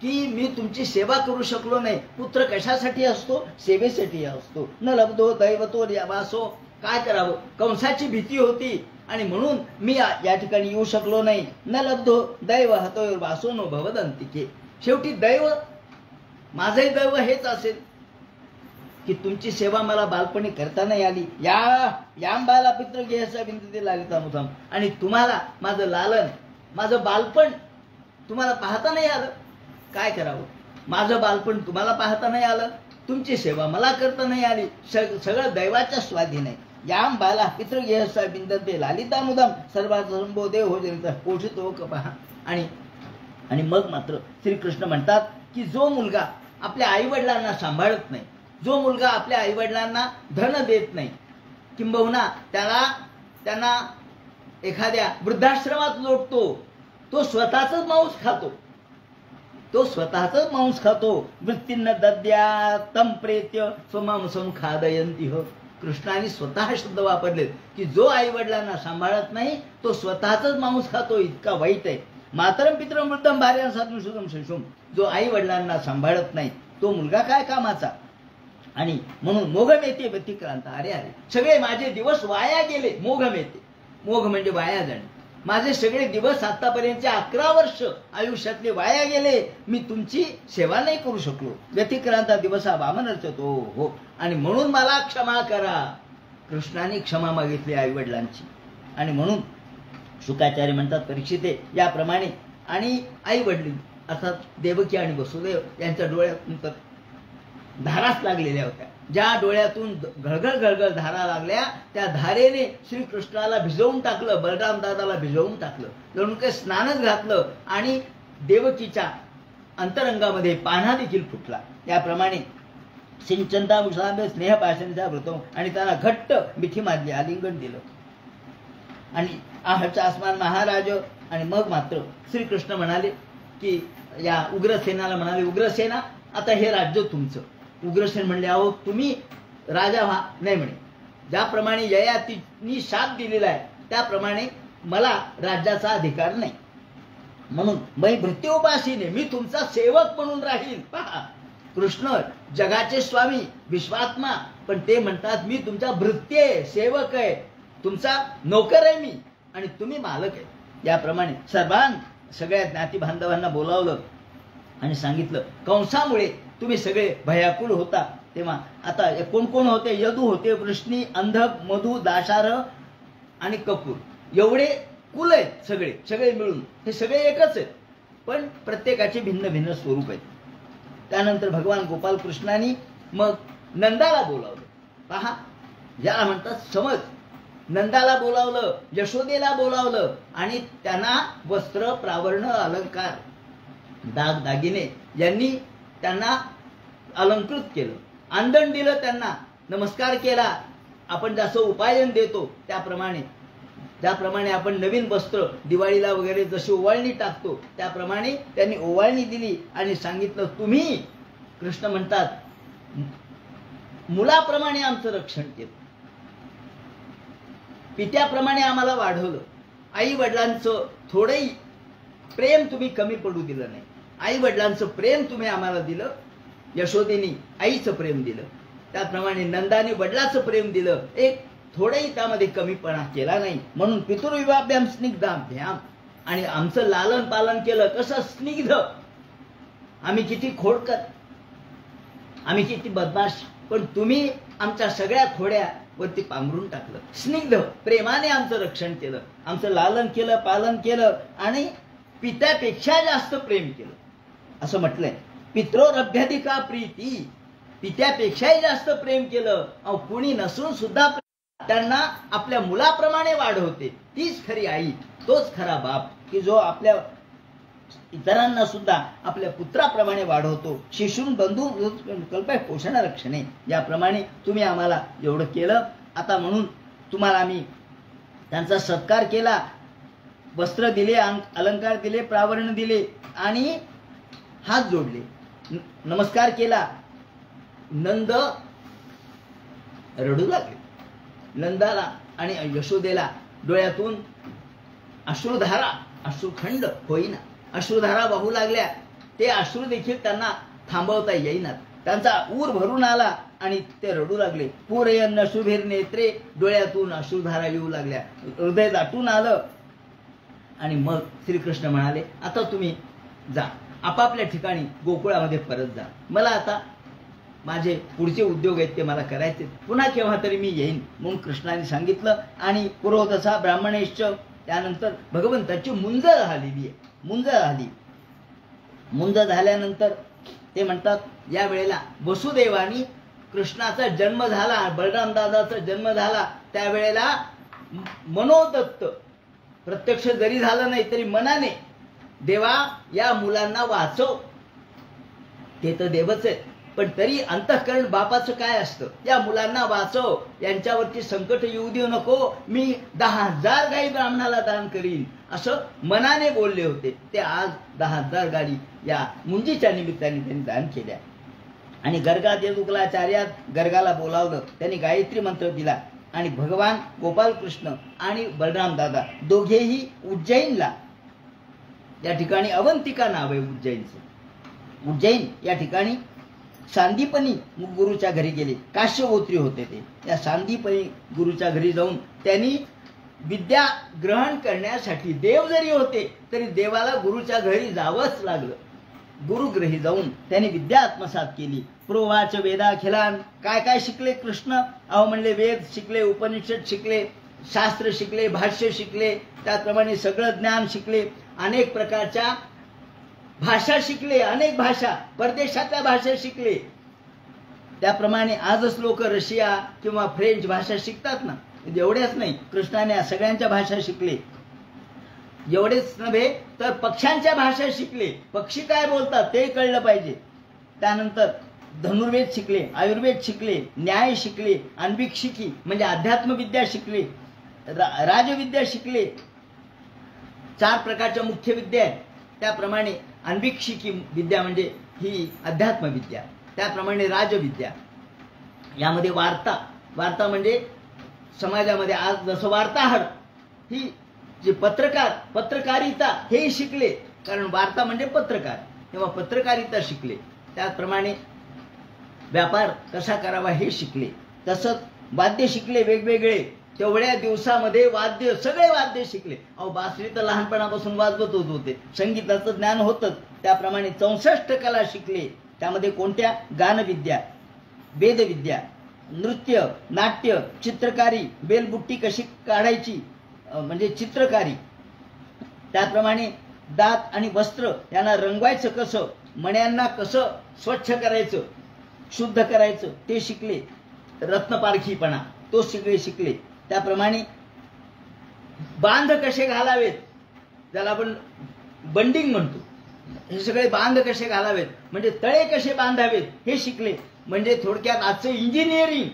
की मी तुमची सेवा करू शकलो नाही. पुत्र कशासाठी असतो? सेवेसाठी असतो. न लब्धो दैवतो वासो. काय करावं, कंसाची भीती होती आणि म्हणून मी या ठिकाणी येऊ शकलो नाही. न लब्धो दैव हतो वासो नो भवदंतिके. शेवटी दैव, माझे दैव हेच असेल की तुमची सेवा मला बालपणी करता नाही आली. यांबाला पितृ घेसा विनंती लालिता मुथम. आणि तुम्हाला माझं लालन, माझं बालपण तुम्हाला पाहता नाही आलं. काय करावं, माझं बालपण तुम्हाला पाहता नाही आलं, तुमची सेवा मला करता नाही आली. सगळं दैवाच्या स्वाधीन आहे. याम बाला पितृ घेसा विनंती लालिता मुदम सर्वात संबोधे हो जनित पोषित हो कपहा. आणि मग मात्र श्रीकृष्ण म्हणतात की जो मुलगा आपल्या आई वडिलांना सांभाळत नाही, जो मुलगा आपल्या आई वडिलांना धन देत नाही, किंबहुना त्यांना एखाद्या वृद्धाश्रमात लोटतो, तो स्वतःच मांस खातो. वृत्तींना दद्या तम प्रेत्य स्वमांसम खादयंती हो. कृष्णाने स्वतः शब्द वापरलेत की जो आई वडिलांना सांभाळत नाही तो स्वतःच मांस खातो, इतका वाईट आहे. मातरम पितरम वृद्धम भार्या साधून सुगम शिशुम. जो आई वडिलांना सांभाळत नाही तो मुलगा काय कामाचा. आणि म्हणून मोघमेते व्यतिक्रांत. अरे सगळे माझे दिवस वाया गेले. मोघ म्हणजे वाया जाणे. माझे सगळे दिवस आतापर्यंतचे 11 वर्ष आयुष्यातले वाया गेले. मी तुमची सेवा नाही करू शकलो. व्यतिक्रांता दिवसा वामनर्चतो हो. आणि म्हणून मला क्षमा करा. कृष्णाने क्षमा मागितली आई वडिलांची. आणि म्हणून शुकाचार्य म्हणतात, परीक्षिते याप्रमाणे आणि आई वडील अर्थात देवकी आणि वसुदेव यांच्या डोळ्यातून तर धाराच लागलेल्या होत्या. ज्या डोळ्यातून घळघळ धारा लागल्या त्या धारेने श्रीकृष्णाला भिजवून टाकलं, बलराम दादाला भिजवून टाकलं, जणू काही स्नानच घातलं. आणि देवकीच्या अंतरंगामध्ये पान्हा देखील फुटला. त्याप्रमाणे सिंचनता मुसाबे स्नेह पाशणीचा व्रतो आणि त्यांना घट्ट मिठी मारली, आलिंगन दिलं. आणि आहचा आसमान महाराज. आणि मग मात्र श्रीकृष्ण म्हणाले की या उग्रसेनाला म्हणाले, उग्रसेना आता हे राज्य तुमचं. उग्रसेन म्हणले, अहो तुम्ही राजा व्हा. नाही म्हणे, ज्याप्रमाणे ययातीनी शाप दिलेला आहे त्याप्रमाणे मला राज्याचा अधिकार नाही. म्हणून मै भृत्योपासीने, मी तुमचा सेवक म्हणून राहील. पहा, कृष्ण जगाचे स्वामी, विश्वात्मा, पण ते म्हणतात मी तुमचा भृत्य आहे, सेवक आहे, तुमचा नोकर आहे मी आणि तुम्ही मालक आहे. याप्रमाणे सगळ्या ज्ञाती बांधवांना बोलावलं आणि सांगितलं, कंसामुळे तुम्ही सगळे भयाकुल होता. तेव्हा आता कोण कोण होते? यदू होते, वृष्णी, अंधक, मधु, दाशार आणि कपूर. एवढे कुल आहेत सगळे मिळून. हे सगळे एकच आहेत, पण प्रत्येकाचे भिन्न भिन्न स्वरूप आहेत. त्यानंतर भगवान गोपालकृष्णांनी मग नंदाला बोलावलं. पहा, याला म्हणतात समज. नंदाला बोलावलं, यशोदेला बोलावलं आणि त्यांना वस्त्र, प्रावरण, अलंकार, दागिने यांनी त्यांना अलंकृत केलं. आंदण दिलं, त्यांना नमस्कार केला. आपण जसं उपायन देतो त्याप्रमाणे आपण नवीन वस्त्र दिवाळीला वगैरे जशी ओवाळणी टाकतो त्याप्रमाणे त्यांनी ओवाळणी दिली आणि सांगितलं, तुम्ही कृष्ण म्हणतात मुलाप्रमाणे आमचं रक्षण केलं, पित्याप्रमाणे आम्हाला वाढवलं. आई वडिलांचं थोडंही प्रेम तुम्ही कमी पडू दिलं नाही. आई वडिलांचं प्रेम तुम्ही आम्हाला दिलं. यशोदेनी आईचं प्रेम दिलं, त्याप्रमाणे नंदाने वडिलाचं प्रेम दिलं. एक थोडंही त्यामध्ये कमीपणा केला नाही. म्हणून पितृविवाभ्याम स्निग्धाभ्याम. आणि आमचं लालन पालन केलं. कसं स्निग्ध. आम्ही किती खोडकर, आम्ही किती बदमाश, पण तुम्ही आमच्या सगळ्या खोड्या वरती पांघरून टाकलं. स्निग्ध प्रेमाने आमचं रक्षण केलं, आमचं लालन केलं, पालन केलं आणि पित्यापेक्षा जास्त प्रेम केलं. असं म्हटलंय, पित्रोरभ्यधिका प्रीती. पित्यापेक्षाही जास्त प्रेम केलं. कुणी नसून सुद्धा त्यांना आपल्या मुलाप्रमाणे वाढवते. तीच खरी आई, तोच खरा बाप की जो आपल्या इतरांना सुद्धा आपल्या पुत्राप्रमाणे वाढवतो. शिशून बंधू कल्पय पोषण रक्षणे. याप्रमाणे तुम्ही आम्हाला एवढं केलं. आता म्हणून तुम्हाला आम्ही त्यांचा सत्कार केला, वस्त्र दिले, अलंकार दिले, प्रावरण दिले आणि हात जोडले, नमस्कार केला. नंद रडू लागले. नंदाला आणि यशोदेला डोळ्यातून अश्रुधारा, अश्रुखंड होईना, अश्रुधारा वाहू लागल्या. ते अश्रू देखील त्यांना थांबवता येईनात. त्यांचा ऊर भरून आला आणि ते रडू लागले. पूरयन अश्रुभीर नेत्रे. डोळ्यातून अश्रुधारा येऊ लागल्या, हृदय दाटून आलं. आणि मग श्रीकृष्ण म्हणाले, आता तुम्ही जा, आपापल्या ठिकाणी गोकुळामध्ये परत जा. मला आता माझे पुढचे उद्योग आहेत ते मला करायचे, पुन्हा केव्हा तरी मी येईन म्हणून कृष्णाने सांगितलं. आणि पुरोधसा ब्राह्मणेश्च. त्यानंतर भगवंताची मुंज झालेली आहे. मुंज झाल्यानंतर ते म्हणतात, या वेळेला वसुदेवानी कृष्णाचा जन्म झाला, बलराम दादाचा जन्म झाला, त्यावेळेला मनोदत्त, प्रत्यक्ष जरी झालं नाही तरी मनाने, देवा या मुलांना वाचव. ते तर देवच आहे, पण तरी अंतःकरण बापाचं काय असतं, या मुलांना वाचव, यांच्यावरती संकट येऊ देऊ नको, मी 10,000 गायी ब्राह्मणाला दान करीन, असं मनाने बोलले होते. ते आज 10,000 गायी या मुंजीच्या निमित्ताने त्यांनी दान केल्या. आणि गर्गाचार्यात गर्गाला बोलावलं, त्यांनी गायत्री मंत्र दिला. आणि भगवान गोपालकृष्ण आणि बलराम दादा दोघेही उज्जैनला, या ठिकाणी अवंतिका नाव आहे उज्जैनचं, उज्जैन या ठिकाणी सांदीपनी गुरुच्या घरी गेले. काश्यगोत्री होते ते. या सांदीपनी गुरुच्या घरी जाऊन त्यांनी विद्या ग्रहण करण्यासाठी, देव जरी होते तरी देवाला गुरुच्या घरी जावंच लागलं. गुरुगृही जाऊन त्यांनी विद्या आत्मसात केली. प्रोवाच वेदाखिलान. काय काय शिकले कृष्ण? अहो म्हणले, वेद शिकले, उपनिषद शिकले, शास्त्र शिकले, भाष्य शिकले, त्याप्रमाणे सगळं ज्ञान शिकले, अनेक प्रकारच्या भाषा शिकले, अनेक भाषा, परदेशातल्या भाषा शिकले. त्याप्रमाणे आजच लोक रशिया किंवा फ्रेंच भाषा शिकतात ना, एवढ्याच नाही, कृष्णाने सगळ्यांच्या भाषा शिकले. एवढेच नव्हे तर पक्ष्यांच्या भाषा शिकले. पक्षी काय बोलतात ते कळलं पाहिजे. त्यानंतर धनुर्वेद शिकले, आयुर्वेद शिकले, न्याय शिकले, अन्विक शिकी म्हणजे अध्यात्मविद्या शिकले, राजविद्या शिकले. 4 प्रकारच्या मुख्य विद्या आहेत. त्याप्रमाणे अन्विक शिकी विद्या म्हणजे ही अध्यात्मविद्या, त्याप्रमाणे राजविद्या. यामध्ये वार्ता म्हणजे समाजामध्ये आज जसं वार्ताहर, ही जे पत्रकारिता हे शिकले, कारण वार्ता म्हणजे पत्रकार, तेव्हा पत्रकारिता शिकले. त्याचप्रमाणे व्यापार कसा करावा हे शिकले. तसंच वाद्य शिकले वेगवेगळे. तेवढ्या दिवसामध्ये वाद्य सगळे वाद्य शिकले. अहो बासरी तर लहानपणापासून वाजवत होते, संगीताचं ज्ञान होतंच. त्याप्रमाणे 64 कला शिकले. त्यामध्ये कोणत्या? गानविद्या, वेदविद्या, नृत्य, नाट्य, चित्रकारी, बेलबुट्टी कशी काढायची म्हणजे चित्रकारी, त्याप्रमाणे दात आणि वस्त्र यांना रंगवायचं कसं, मण्यांना कसं स्वच्छ करायचं, शुद्ध करायचं ते शिकले. रत्नपारखीपणा तो सगळे शिकले. त्याप्रमाणे बांध कसे घालावेत, ज्याला आपण बंडिंग म्हणतो, हे सगळे बांध कसे घालावेत म्हणजे तळे कसे बांधावेत हे शिकले. म्हणजे थोडक्यात आजचं इंजिनिअरिंग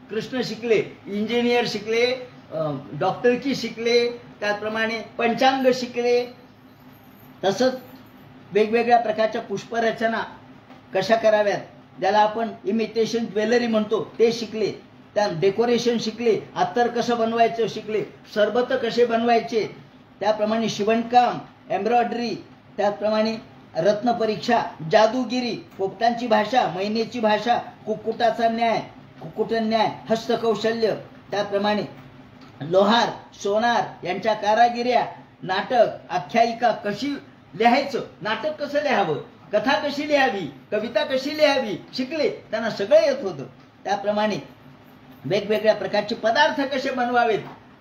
कृष्ण शिकले. इंजिनियर शिकले, डॉक्टरकी शिकले, त्याचप्रमाणे पंचांग शिकले. तसंच वेगवेगळ्या प्रकारच्या पुष्परचना कशा कराव्यात, ज्याला आपण इमिटेशन ज्वेलरी म्हणतो ते शिकले. त्या डेकोरेशन शिकले, अत्तर कसं बनवायचं शिकले, सरबत कसे बनवायचे, त्याप्रमाणे शिवणकाम, एम्ब्रॉयडरी, त्याचप्रमाणे रत्नपरीक्षा, जादूगिरी, पोपटांची भाषा, मैनेची भाषा, कुक्कुटाचा न्याय, कुक्कुटन न्याय, हस्तकौशल्य, त्याप्रमाणे लोहार, सोनार यांच्या कारागिऱ्या, नाटक, आख्यायिका कशी लिहायचं, नाटक कसं लिहावं, कथा कशी लिहावी, कविता कशी लिहावी शिकले. त्यांना सगळं येत होतं. त्याप्रमाणे वेगवेगळ्या प्रकारचे पदार्थ कसे बनवावेत.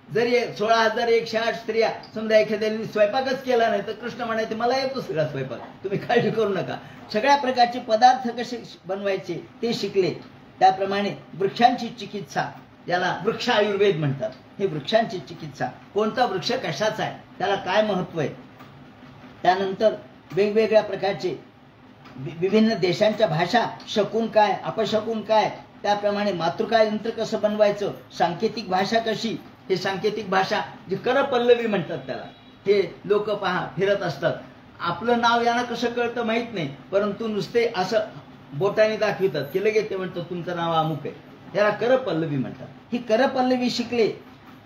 जरी 16,108 स्त्रिया समजा एखाद्याने स्वयंपाकच केला नाही तर कृष्ण म्हणायचे मला येतो सगळा स्वयंपाक, तुम्ही काळजी करू नका. सगळ्या प्रकारचे पदार्थ कसे बनवायचे ते शिकले. त्याप्रमाणे वृक्षांची चिकित्सा, ज्याला वृक्ष आयुर्वेद म्हणतात, हे वृक्षांची चिकित्सा, कोणता वृक्ष कशाचा आहे, त्याला काय महत्व आहे. त्यानंतर वेगवेगळ्या प्रकारचे विभिन्न देशांच्या भाषा, शकून काय, अपशकून काय, त्याप्रमाणे मातृका यंत्र कसं बनवायचं, सांकेतिक भाषा कशी, हे सांकेतिक भाषा जी करपल्लवी म्हणतात त्याला, हे लोक पहा फिरत असतात. आपलं नाव यांना कसं कळतं माहित नाही, परंतु नुसते असं बोटाने दाखवितात की लगेच ते म्हणतात तुमचं नाव अमुक आहे, याला करपल्लवी म्हणतात. ही करपल्लवी शिकले.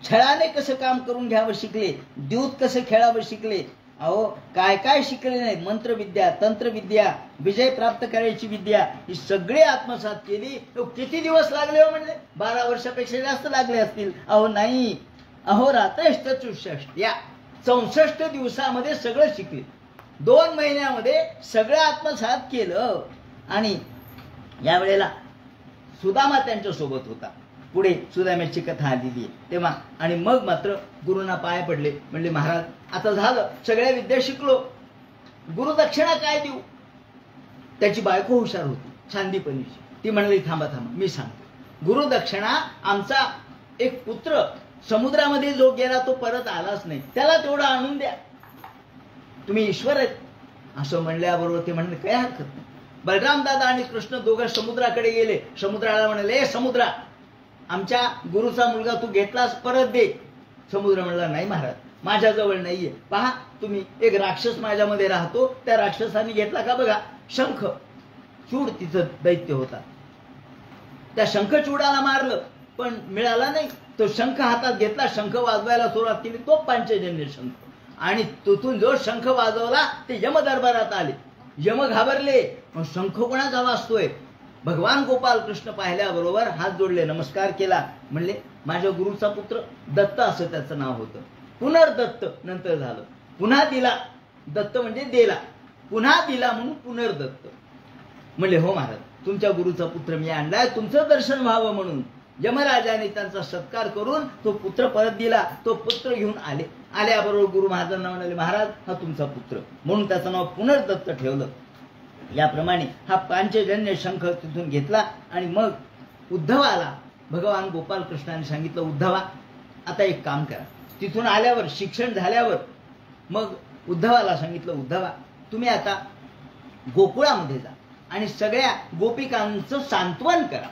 छळाने कसं काम करून घ्यावं शिकले, द्यूत कसं खेळावं शिकले. अहो काय काय शिकले नाही, मंत्रविद्या, तंत्रविद्या, विजय प्राप्त करायची विद्या, ही सगळे आत्मसात केली. किती दिवस लागले हो म्हणले? 12 वर्षापेक्षा जास्त लागले असतील. अहो नाही, अहो रात्रश्च चुष्ट, या 64 दिवसामध्ये सगळं शिकले. 2 महिन्यामध्ये सगळं आत्मसात केलं. आणि यावेळेला सुदामा त्यांच्या सोबत होता. पुढे सुदाम्याची कथा आलेली आहे तेव्हा. आणि मग मात्र गुरुंना पाय पडले, म्हणले महाराज आता झालं, सगळ्या विद्या शिकलो, गुरुदक्षिणा काय देऊ. त्याची बायको हुशार होती, सांदीपनीची. ती म्हणली थांबा थांबा मी सांगतो. गुरुदक्षिणा आमचा एक पुत्र समुद्रामध्ये जो गेला तो परत आलाच नाही, त्याला तेवढं आणून द्या, तुम्ही ईश्वर आहेत असं म्हणल्याबरोबर ते म्हणले काय हरकत नाही. बलराम दादा आणि कृष्ण दोघं समुद्राकडे गेले. समुद्राला म्हणाले ए समुद्रा, आमच्या गुरुचा मुलगा तू घेतलास, परत दे. समुद्र म्हणला नाही महाराज, माझ्याजवळ नाहीये. पहा तुम्ही, एक राक्षस माझ्यामध्ये राहतो, त्या राक्षसाने घेतला का बघा शंख चूड, तिचं दैत्य होता. त्या शंखचूडाला मारलं पण मिळाला नाही. तो शंख हातात घेतला, शंख वाजवायला सुरुवात केली, तो पांचजन्य शंख. आणि तिथून जो शंख वाजवला ते यम दरबारात आले. यम घाबरले, मग शंख कोणाचा वाजतोय. भगवान गोपाल कृष्ण पाहिल्याबरोबर हात जोडले, नमस्कार केला, म्हणले माझ्या गुरुचा पुत्र दत्त असं त्याचं नाव होतं. पुनर्दत्त नंतर झालं. पुन्हा दिला, दत्त म्हणजे दिला, पुन्हा दिला म्हणून पुनर्दत्त. म्हणले हो महाराज, तुमच्या गुरुचा पुत्र मी आणलाय, तुमचं दर्शन व्हावं म्हणून. यमराजाने त्यांचा सत्कार करून तो पुत्र परत दिला. तो पुत्र घेऊन आले. आल्याबरोबर गुरु महाराजांना म्हणाले महाराज हा तुमचा पुत्र, म्हणून त्याचं नाव पुनर्दत्त ठेवलं. याप्रमाणे हा पांचजन्य शंख तिथून घेतला. आणि मग उद्धवाला भगवान गोपाल कृष्णाने सांगितलं, उद्धवा आता एक काम करा. तिथून आल्यावर शिक्षण झाल्यावर मग उद्धवाला सांगितलं, उद्धवा तुम्ही आता गोकुळामध्ये जा आणि सगळ्या गोपिकांचं सांत्वन करा.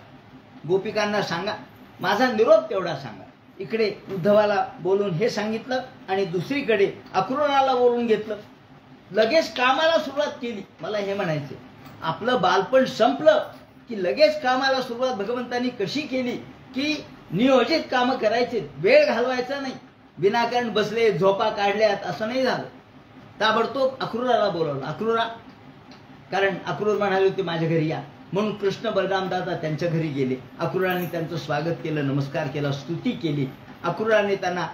गोपिकांना सांगा, माझा निरोप तेवढा सांगा. इकडे उद्धवाला बोलून हे सांगितलं आणि दुसरीकडे अक्रूराला बोलून घेतलं. लगेच कामाला सुरुवात केली. मला हे म्हणायचे, आपलं बालपण संपलं की लगेच कामाला सुरुवात भगवंतांनी कशी केली की नियोजित कामं करायचे, वेळ घालवायचा नाही. विनाकारण बसले, झोपा काढल्यात असं नाही झालं. ताबडतोब अक्रूराला बोलावलं. अक्रूरा, कारण अक्रूर म्हणाले होते माझ्या घरी या, म्हणून कृष्ण बलराम दादा त्यांच्या घरी गेले. अक्रूराने त्यांचं स्वागत केलं, नमस्कार केला, स्तुती केली. अक्रूराने त्यांना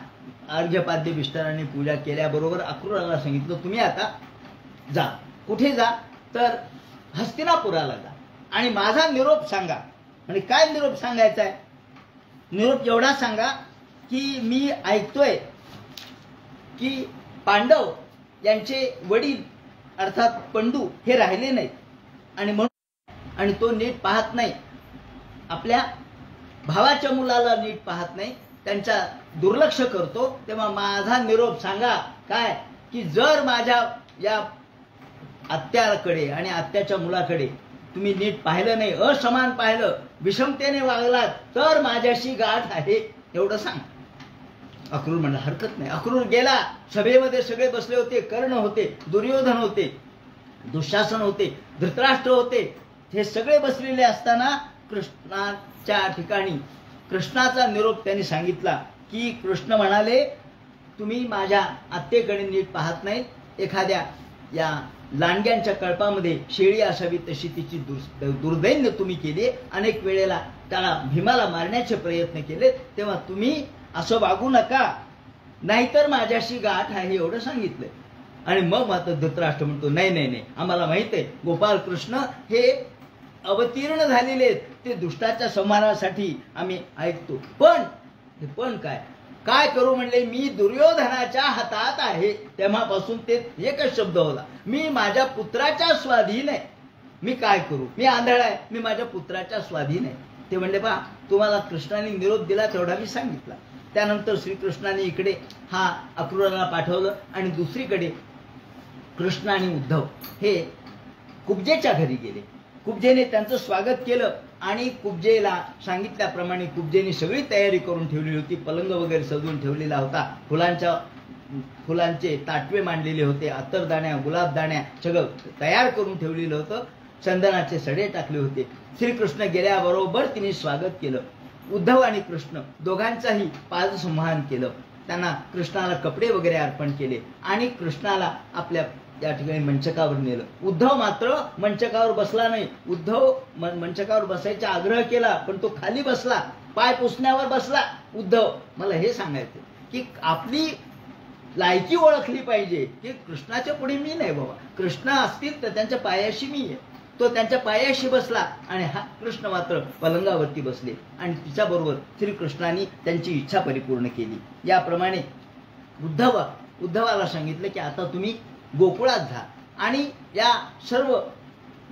अर्घ्यपाद्य विष्टाराने पूजा केल्याबरोबर अक्रूराला सांगितलं तुम्ही आता जा. कुठे जा तर हस्तिनापुराला जा आणि माझा निरोप सांगा. आणि काय निरोप सांगायचा आहे? निरोप एवढा सांगा की मी ऐकतोय की पांडव यांचे वडील अर्थात पंडू हे राहिले नाहीत आणि म्हणून आणि तो नीट पाहत नाही, आपल्या भावाच्या मुलाला नीट पाहत नाही, त्यांचा दुर्लक्ष करतो. तेव्हा माझा निरोप सांगा काय की जर माझ्या या आत्याकडे आणि आत्याच्या मुलाकडे तुम्ही नीट पाहिलं नाही, असमान पाहिलं, विषमतेने वागलात तर माझ्याशी गाठ आहे एवढं सांग. अक्रूर म्हणला हरकत नाही. अक्रूर गेला. सभेमध्ये सगळे बसले होते. कर्ण होते, दुर्योधन होते, दुःशासन होते, धृतराष्ट्र होते. हे सगळे बसलेले असताना कृष्णाच्या ठिकाणी कृष्णाचा निरोप त्यांनी सांगितला की कृष्ण म्हणाले तुम्ही माझ्या आत्तेकडे नीट पाहत नाहीत. एखाद्या या लांडग्यांच्या कळपामध्ये शेळी असावी तशी तिची दुर्दैन्य तुम्ही केली. अनेक वेळेला त्याला भीमाला मारण्याचे प्रयत्न केले. तेव्हा तुम्ही असं वागू नका, नाहीतर माझ्याशी गाठ आहे एवढं सांगितलंय. आणि मग मात्र धृतराष्ट्र म्हणतो नाही नाही नाही, आम्हाला माहित आहे गोपाल कृष्ण हे अवतीर्ण झालेले आहेत, ते दुष्टाच्या संहारासाठी आम्ही ऐकतो. पण काय करू म्हणले, मी दुर्योधनाच्या हातात आहे. तेव्हापासून ते एकच शब्द होता, मी माझ्या पुत्राच्या स्वाधीन आहे. मी काय करू, मी आंधळा आहे, मी माझ्या पुत्राच्या स्वाधीन आहे. ते म्हणले पहा तुम्हाला कृष्णाने निरोप दिला तेवढा मी सांगितला. त्यानंतर श्रीकृष्णाने इकडे हा अक्रूराला पाठवलं आणि दुसरीकडे कृष्ण आणि उद्धव हे कुब्जेच्या घरी गेले. कुब्जेने त्यांचं स्वागत केलं आणि कुब्जेला सांगितल्याप्रमाणे कुब्जेने सगळी तयारी करून ठेवली होती. पलंग वगैरे सजवून ठेवलेला होता. फुलांचे ताटवे मांडलेले होते. अत्तरदाण्या, गुलाबदाण्या सगळं तयार करून ठेवलेलं होतं. चंदनाचे सडे टाकले होते. श्रीकृष्ण गेल्याबरोबर तिने स्वागत केलं. उद्धव आणि कृष्ण दोघांचाही पादसंवाहन केलं. त्यांना कृष्णाला कपडे वगैरे अर्पण केले आणि कृष्णाला आपल्या या ठिकाणी मंचकावर नेलं. उद्धव मात्र मंचकावर बसला नाही. उद्धव मंचकावर बसायचा आग्रह केला पण तो खाली बसला, पाय पुसण्यावर बसला. उद्धव मला हे सांगायचं की आपली लायकी ओळखली पाहिजे की कृष्णाच्या पुढे मी नाही बाबा, कृष्ण असतील तर त्यांच्या पायाशी मी आहे. तो त्यांच्या पायाशी बसला आणि हा कृष्ण मात्र पलंगावरती बसले आणि तिच्याबरोबर श्रीकृष्णाने त्यांची इच्छा परिपूर्ण केली. याप्रमाणे उद्धवाला सांगितलं की आता तुम्ही गोकुळात जा आणि या सर्व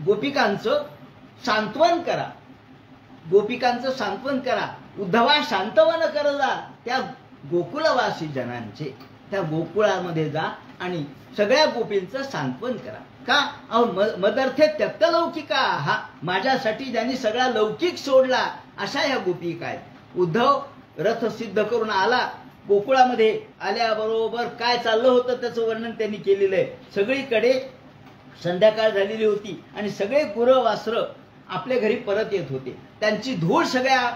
गोपिकांचं सांत्वन करा. गोपिकांचं सांत्वन करा. उद्धवा शांतवन कर जा त्या गोकुळवासी जनांचे. त्या गोकुळामध्ये जा आणि सगळ्या गोपींचं सांत्वन करा. का मदर्थे त्यक्त लौकिका, हा माझ्यासाठी ज्यांनी सगळा लौकिक सोडला अशा या गोपिका आहेत. उद्धव रथ सिद्ध करून आला. गोकुळामध्ये आल्याबरोबर काय चाललं होतं त्याचं वर्णन त्यांनी केलेलं आहे. सगळीकडे संध्याकाळ झालेली होती आणि सगळे गुरं वासरं आपल्या घरी परत येत होते. त्यांची धूळ सगळ्या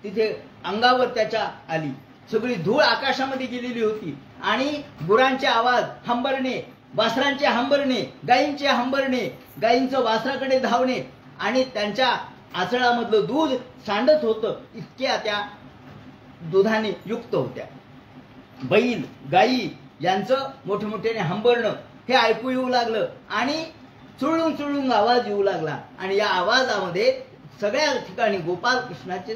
तिथे अंगावर त्याच्या आली. सगळी धूळ आकाशामध्ये गेलेली होती आणि गुरांचे आवाज, हंबरणे, वासरांचे हंबरणे, गायींचे हंबरणे, गायींचं वासराकडे धावणे आणि त्यांच्या आचळामधलं दूध सांडत होतं. इतक्या त्या दुधाने युक्त होत्या. बैल, गायी यांचं मोठमोठ्याने हंबरणं हे ऐकू येऊ लागलं आणि चुळून चुळून आवाज येऊ लागला आणि या आवाजामध्ये सगळ्या ठिकाणी गोपाल कृष्णाचे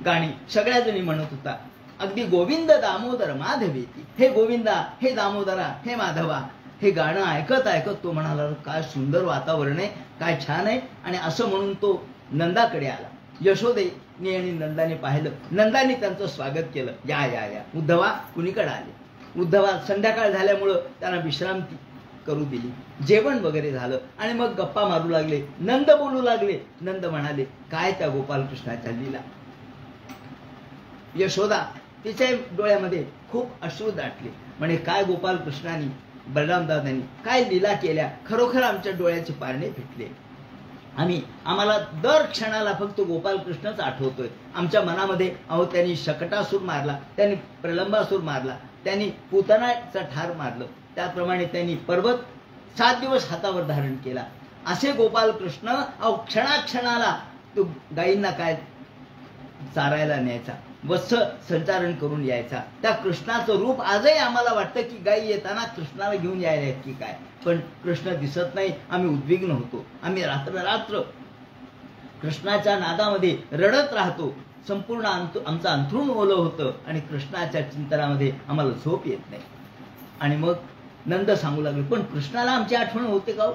गाणी सगळ्या जणी म्हणत होता. अगदी गोविंद दामोदर माधवेती, हे गोविंदा, हे दामोदरा, हे माधवा. हे गाणं ऐकत ऐकत तो म्हणाला काय सुंदर वातावरण आहे, काय छान आहे. आणि असं म्हणून तो नंदाकडे आला. यशोदेने आणि नंदाने पाहिलं. नंदाने त्यांचं स्वागत केलं. या या या उद्धवा कुणीकडे आले. उद्धवा संध्याकाळ झाल्यामुळं त्यांना विश्रांती करू दिली. जेवण वगैरे झालं आणि मग गप्पा मारू लागले. नंद बोलू लागले. नंद म्हणाले काय त्या गोपालकृष्णाच्या लीला. यशोदा तिच्या डोळ्यामध्ये खूप अश्रू दाटले. म्हणे काय गोपालकृष्णाने, बलरामदादांनी काय लीला केल्या, खरोखर आमच्या डोळ्याचे पारणे फिटले. आम्हाला दर क्षणाला फक्त गोपालकृष्णच आठवतोय. आमच्या मनामध्ये त्यांनी शकटासूर मारला, त्यांनी प्रलंबासूर मारला, त्यांनी पूतनाचा ठार मारलं, त्याप्रमाणे त्यांनी पर्वत 7 दिवस हातावर धारण केला असे गोपाल कृष्ण अहो क्षणाक्षणाला तो गायींना काय चारायला न्यायचा, वत्स संचारण करून यायचा. त्या कृष्णाचं रूप आजही आम्हाला वाटतं की गायी येताना कृष्णाला घेऊन यायला की काय, पण कृष्ण दिसत नाही. आम्ही उद्विग्न होतो. आम्ही रात्र कृष्णाच्या नादामध्ये रडत राहतो. संपूर्ण आमचं अंथरूण ओलं होतं आणि कृष्णाच्या चिंतनामध्ये आम्हाला झोप येत नाही. आणि मग नंद सांगू लागले, पण कृष्णाला आमची आठवण होते का हो?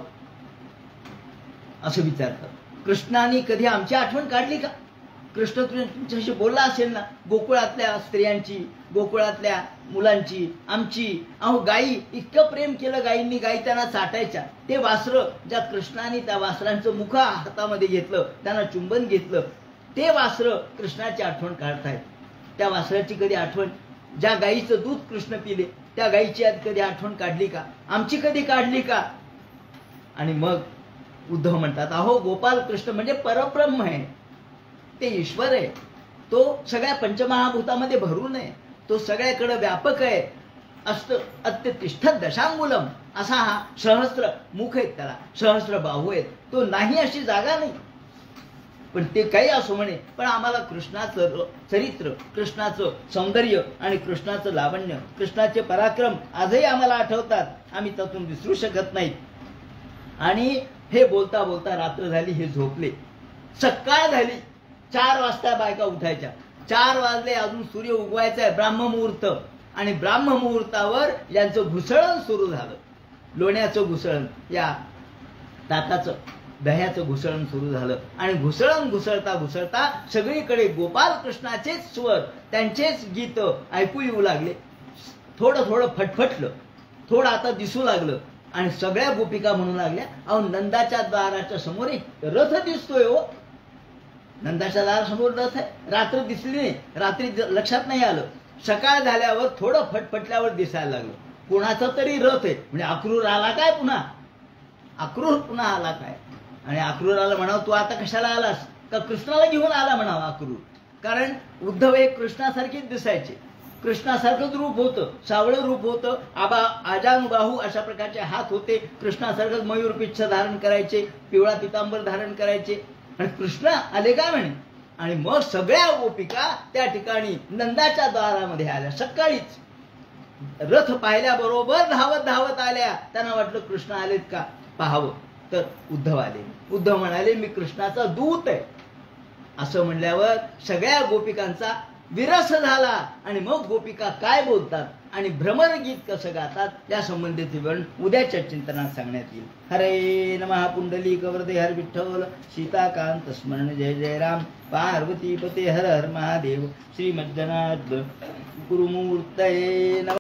असं विचारतात. कृष्णाने कधी आमची आठवण काढली का? कृष्ण तुमच्याशी बोलला असेल ना, गोकुळातल्या स्त्रियांची, गोकुळातल्या मुलांची, आमची. अहो गायी इतकं प्रेम केलं गायींनी, गायी त्यांना चाटायच्या. ते वासरं ज्या कृष्णाने त्या वासरांचं मुख हातामध्ये घेतलं, त्यांना चुंबन घेतलं, ते वासरं कृष्णाची आठवण काढतायत. त्या वासराची कधी आठवण, ज्या गायीचं दूध कृष्ण पिले त्या गायीची कधी आठवण काढली का? आमची कधी काढली का? आणि मग उद्धव म्हणतात, अहो गोपाल कृष्ण म्हणजे परब्रह्म आहे, ते ईश्वर आहे. तो सगळ्या पंचमहाभूतामध्ये भरून आहे, तो सगळ्याकडे व्यापक आहे. अत्यतिष्ठत दशांगुलम असा हा सहस्त्र मुख आहेत, त्याला सहस्त्र बाहू आहेत. तो नाही अशी जागा नाही. पण ते काही असो म्हणे, पण आम्हाला कृष्णाचं चरित्र, कृष्णाचं सौंदर्य आणि कृष्णाचं लावण्य, कृष्णाचे पराक्रम आजही आम्हाला आठवतात. आम्ही त्यातून विसरू शकत नाहीत. आणि हे बोलता बोलता रात्र झाली, हे झोपले. सकाळ झाली, 4 वाजता बायका उठायच्या. 4 वाजले, अजून सूर्य उगवायचा आहे, ब्राह्ममुहूर्त. आणि ब्राह्ममुहूर्तावर यांचं घुसळण सुरू झालं. लोण्याचं घुसळण, या ताटाचं दह्याचं घुसळण सुरू झालं. आणि घुसळण घुसळता घुसळता सगळीकडे गोपाल कृष्णाचेच स्वर, त्यांचेच गीत ऐकू येऊ लागले. थोडं थोडं फटफटलं, थोडं आता दिसू लागलं. आणि सगळ्या गोपिका म्हणू लागल्या, अहो नंदाच्या दाराच्या समोर एक रथ दिसतोय हो. नंदाच्या दारासमोर रथ आहे. रात्र दिसली नाही, रात्री लक्षात नाही आलं. सकाळ झाल्यावर थोडं फटफटल्यावर दिसायला लागलं. कोणाचा तरी रथ आहे. म्हणजे अक्रूर आला काय पुन्हा? अक्रूर पुन्हा आला काय? आणि अक्रूराला म्हणावं, तू आता कशाला आलास? का कृष्णाला घेऊन आला म्हणावा अक्रूर. कारण उद्धव हे कृष्णासारखेच दिसायचे, कृष्णासारखंच रूप होतं, सावळं रूप होतं. आजानुबाहू अशा प्रकारचे हात होते. कृष्णासारखंच मयूरपिच्छ धारण करायचे, पिवळा पितांबर धारण करायचे. आणि कृष्ण आले काय म्हणे. आणि मग सगळ्या गोपिका त्या ठिकाणी नंदाच्या द्वारामध्ये आल्या. सकाळीच रथ पाहिल्याबरोबर धावत धावत आल्या. त्यांना वाटलं कृष्ण आलेत का पाहावं. तर उद्धव आले. उद्धव म्हणाले, मी कृष्णाचा दूत आहे. असं म्हणल्यावर सगळ्या गोपिकांचा विरस झाला. आणि मग गोपिका काय बोलतात आणि भ्रमरगीत कसं गातात या संबंधीचे विवरण उद्याच्या चिंतनात सांगण्यात येईल. हरे नमः. पुंडलिक वरदे हर विठ्ठल, सीताकांत स्मरण जय जय राम, पार्वती पते हर हर महादेव, श्रीमज्जनार्दन गुरुमूर्तये नमः.